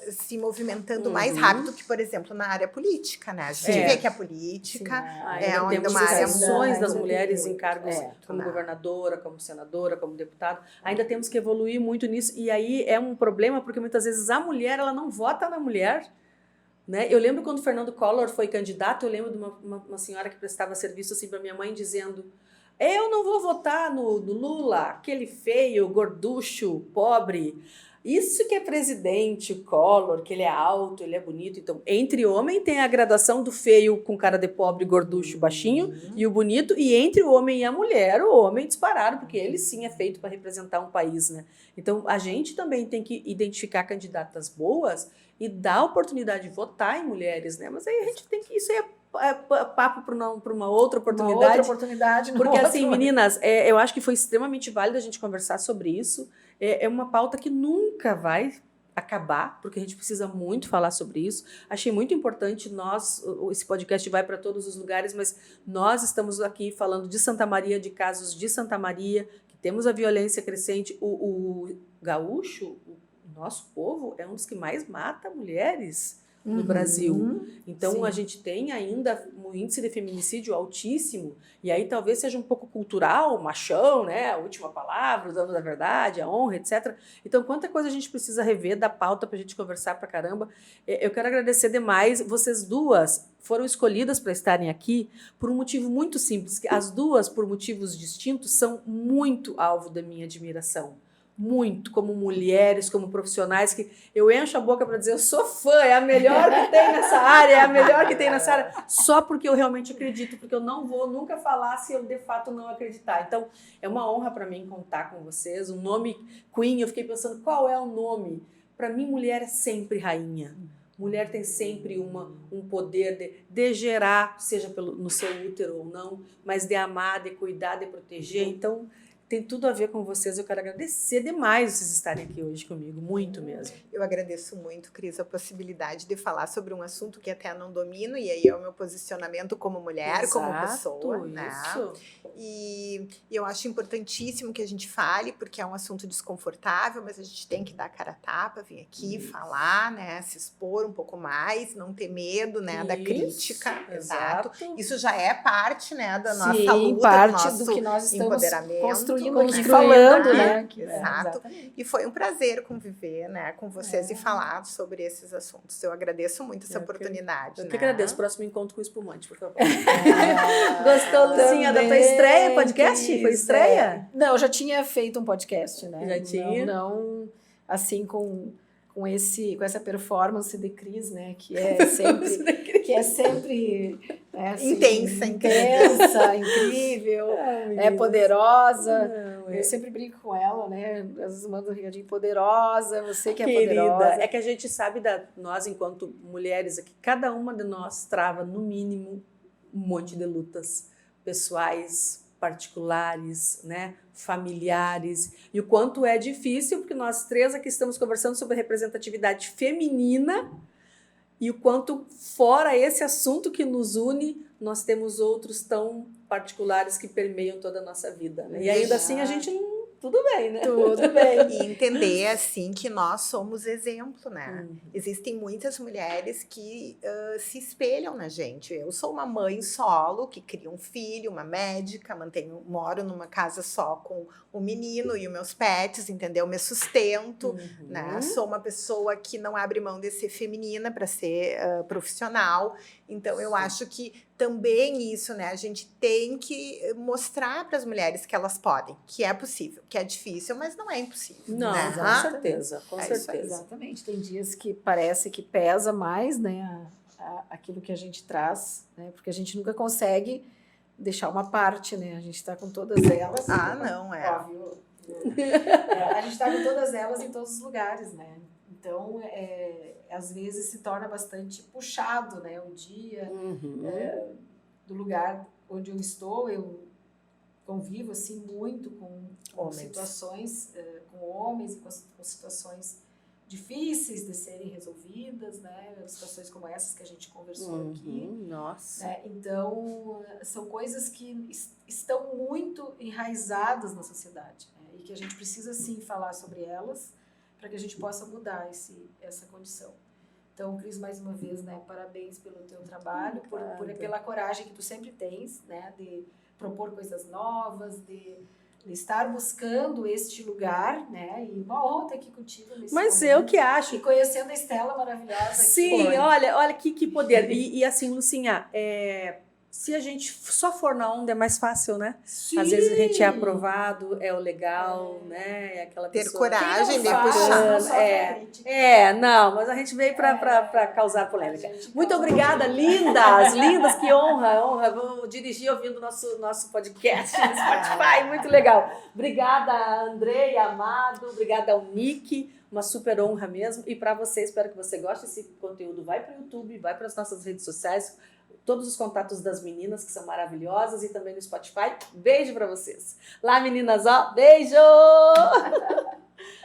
se movimentando mais rápido que, por exemplo, na área política, né? A gente vê que a política é onde temos uma área exceções das muito, mulheres em muito, cargos como governadora, como senadora, como deputada. Ainda temos que evoluir muito nisso. E aí é um problema, porque muitas vezes a mulher ela não vota na mulher. Né? Eu lembro quando o Fernando Collor foi candidato, eu lembro de uma senhora que prestava serviço assim para minha mãe dizendo: eu não vou votar no Lula, aquele feio, gorducho, pobre. Isso que é presidente, o Collor, que ele é alto, ele é bonito. Então, entre homem tem a gradação do feio com cara de pobre, gorducho, baixinho, e o bonito. E entre o homem e a mulher, o homem disparado, porque ele sim é feito para representar um país. Né? Então, a gente também tem que identificar candidatas boas e dar oportunidade de votar em mulheres, né? Mas aí a gente tem que... Isso aí é papo para uma outra oportunidade. Uma outra oportunidade. Porque assim, meninas, eu acho que foi extremamente válido a gente conversar sobre isso. É uma pauta que nunca vai acabar, porque a gente precisa muito falar sobre isso. Achei muito importante, esse podcast vai para todos os lugares, mas nós estamos aqui falando de Santa Maria, de casos de Santa Maria, que temos a violência crescente. O gaúcho, nosso povo é um dos que mais mata mulheres no Brasil. Então, a gente tem ainda um índice de feminicídio altíssimo, e aí talvez seja um pouco cultural, machão, né? A última palavra, o dono da verdade, a honra, etc. Então, quanta coisa a gente precisa rever da pauta para a gente conversar pra caramba. Eu quero agradecer demais. Vocês duas foram escolhidas para estarem aqui por um motivo muito simples, que as duas, por motivos distintos, são muito alvo da minha admiração. Muito, como mulheres, como profissionais, que eu encho a boca para dizer, eu sou fã, é a melhor que tem nessa área, é a melhor que tem nessa área, só porque eu realmente acredito, porque eu não vou nunca falar se eu de fato não acreditar. Então, é uma honra para mim contar com vocês. O nome Queen, eu fiquei pensando, qual é o nome? Para mim, mulher é sempre rainha. Mulher tem sempre um poder de gerar, seja no seu útero ou não, mas de amar, de cuidar, de proteger. Então, tem tudo a ver com vocês. Eu quero agradecer demais vocês estarem aqui hoje comigo, muito mesmo. Eu agradeço muito, Cris, a possibilidade de falar sobre um assunto que até não domino, e aí é o meu posicionamento como mulher, Exato, como pessoa. Né? Isso. E eu acho importantíssimo que a gente fale, porque é um assunto desconfortável, mas a gente tem que dar cara a tapa, vir aqui falar, né? Se expor um pouco mais, não ter medo, né, da crítica. Exato. Isso já é parte, né, da nossa Sim, luta, parte do do que nós estamos empoderamento. construindo aqui, Construindo, falando, né? Exato. E foi um prazer conviver, né, com vocês e falar sobre esses assuntos. Eu agradeço muito essa oportunidade. Eu que agradeço. Próximo encontro com o espumante, por favor. Gostou, Lucinha, da tua Também, estreia podcast? Foi estreia? Não, eu já tinha feito um podcast, né? Já tinha? Não assim com essa performance de Cris, né? Que é sempre né, assim, intensa, incrível, poderosa. Eu sempre brinco com ela, né? Às vezes mando um recadinho, poderosa, você que é poderosa. É que a gente sabe, nós enquanto mulheres aqui, cada uma de nós trava no mínimo um monte de lutas pessoais, particulares, né, familiares, e o quanto é difícil, porque nós três aqui estamos conversando sobre representatividade feminina, e o quanto, fora esse assunto que nos une, nós temos outros tão particulares que permeiam toda a nossa vida, né? E ainda assim a gente não... Tudo bem, né? Tudo bem. E entender, assim, que nós somos exemplo, né? Existem muitas mulheres que se espelham na gente. Eu sou uma mãe solo, que cria um filho, uma médica, moro numa casa só com o menino e os meus pets, entendeu? Me sustento, né? Sou uma pessoa que não abre mão de ser feminina para ser profissional. Então, eu acho que também isso, né? A gente tem que mostrar para as mulheres que elas podem, que é possível, que é difícil, mas não é impossível. Não, né? com certeza, com certeza. Exatamente. Tem dias que parece que pesa mais, né, aquilo que a gente traz, né? Porque a gente nunca consegue deixar uma parte, né? A gente está com todas elas. Não, é. Óbvio. A gente está com todas elas em todos os lugares, né? Então, às vezes se torna bastante puxado, né? O dia do lugar onde eu estou, eu convivo assim muito com situações, com homens e com situações difíceis de serem resolvidas, né? Situações como essas que a gente conversou aqui. Nossa. Né? Então, são coisas que estão muito enraizadas na sociedade, né? E que a gente precisa sim falar sobre elas para que a gente possa mudar essa condição. Então, Cris, mais uma vez, né, parabéns pelo teu trabalho, pela coragem que tu sempre tens, né, de propor coisas novas, de estar buscando este lugar, né, e uma honra ter aqui contigo nesse Mas momento. eu que acho. E conhecendo a Estela maravilhosa aqui. Sim, olha que poder. E assim, Lucinha, se a gente só for na onda é mais fácil, né? Sim. Às vezes a gente é aprovado, é o legal, né? É aquela Ter pessoa... coragem de puxar. Não, mas a gente veio para causar polêmica. Muito obrigada, lindas, que honra. Vou dirigir ouvindo nosso podcast no Spotify, muito legal. Obrigada, Andrei, Amado, obrigada ao Nick, uma super honra mesmo. E para você, espero que você goste desse conteúdo. Vai para o YouTube, vai para as nossas redes sociais, todos os contatos das meninas, que são maravilhosas, e também no Spotify. Beijo para vocês. Lá, meninas, ó, beijo!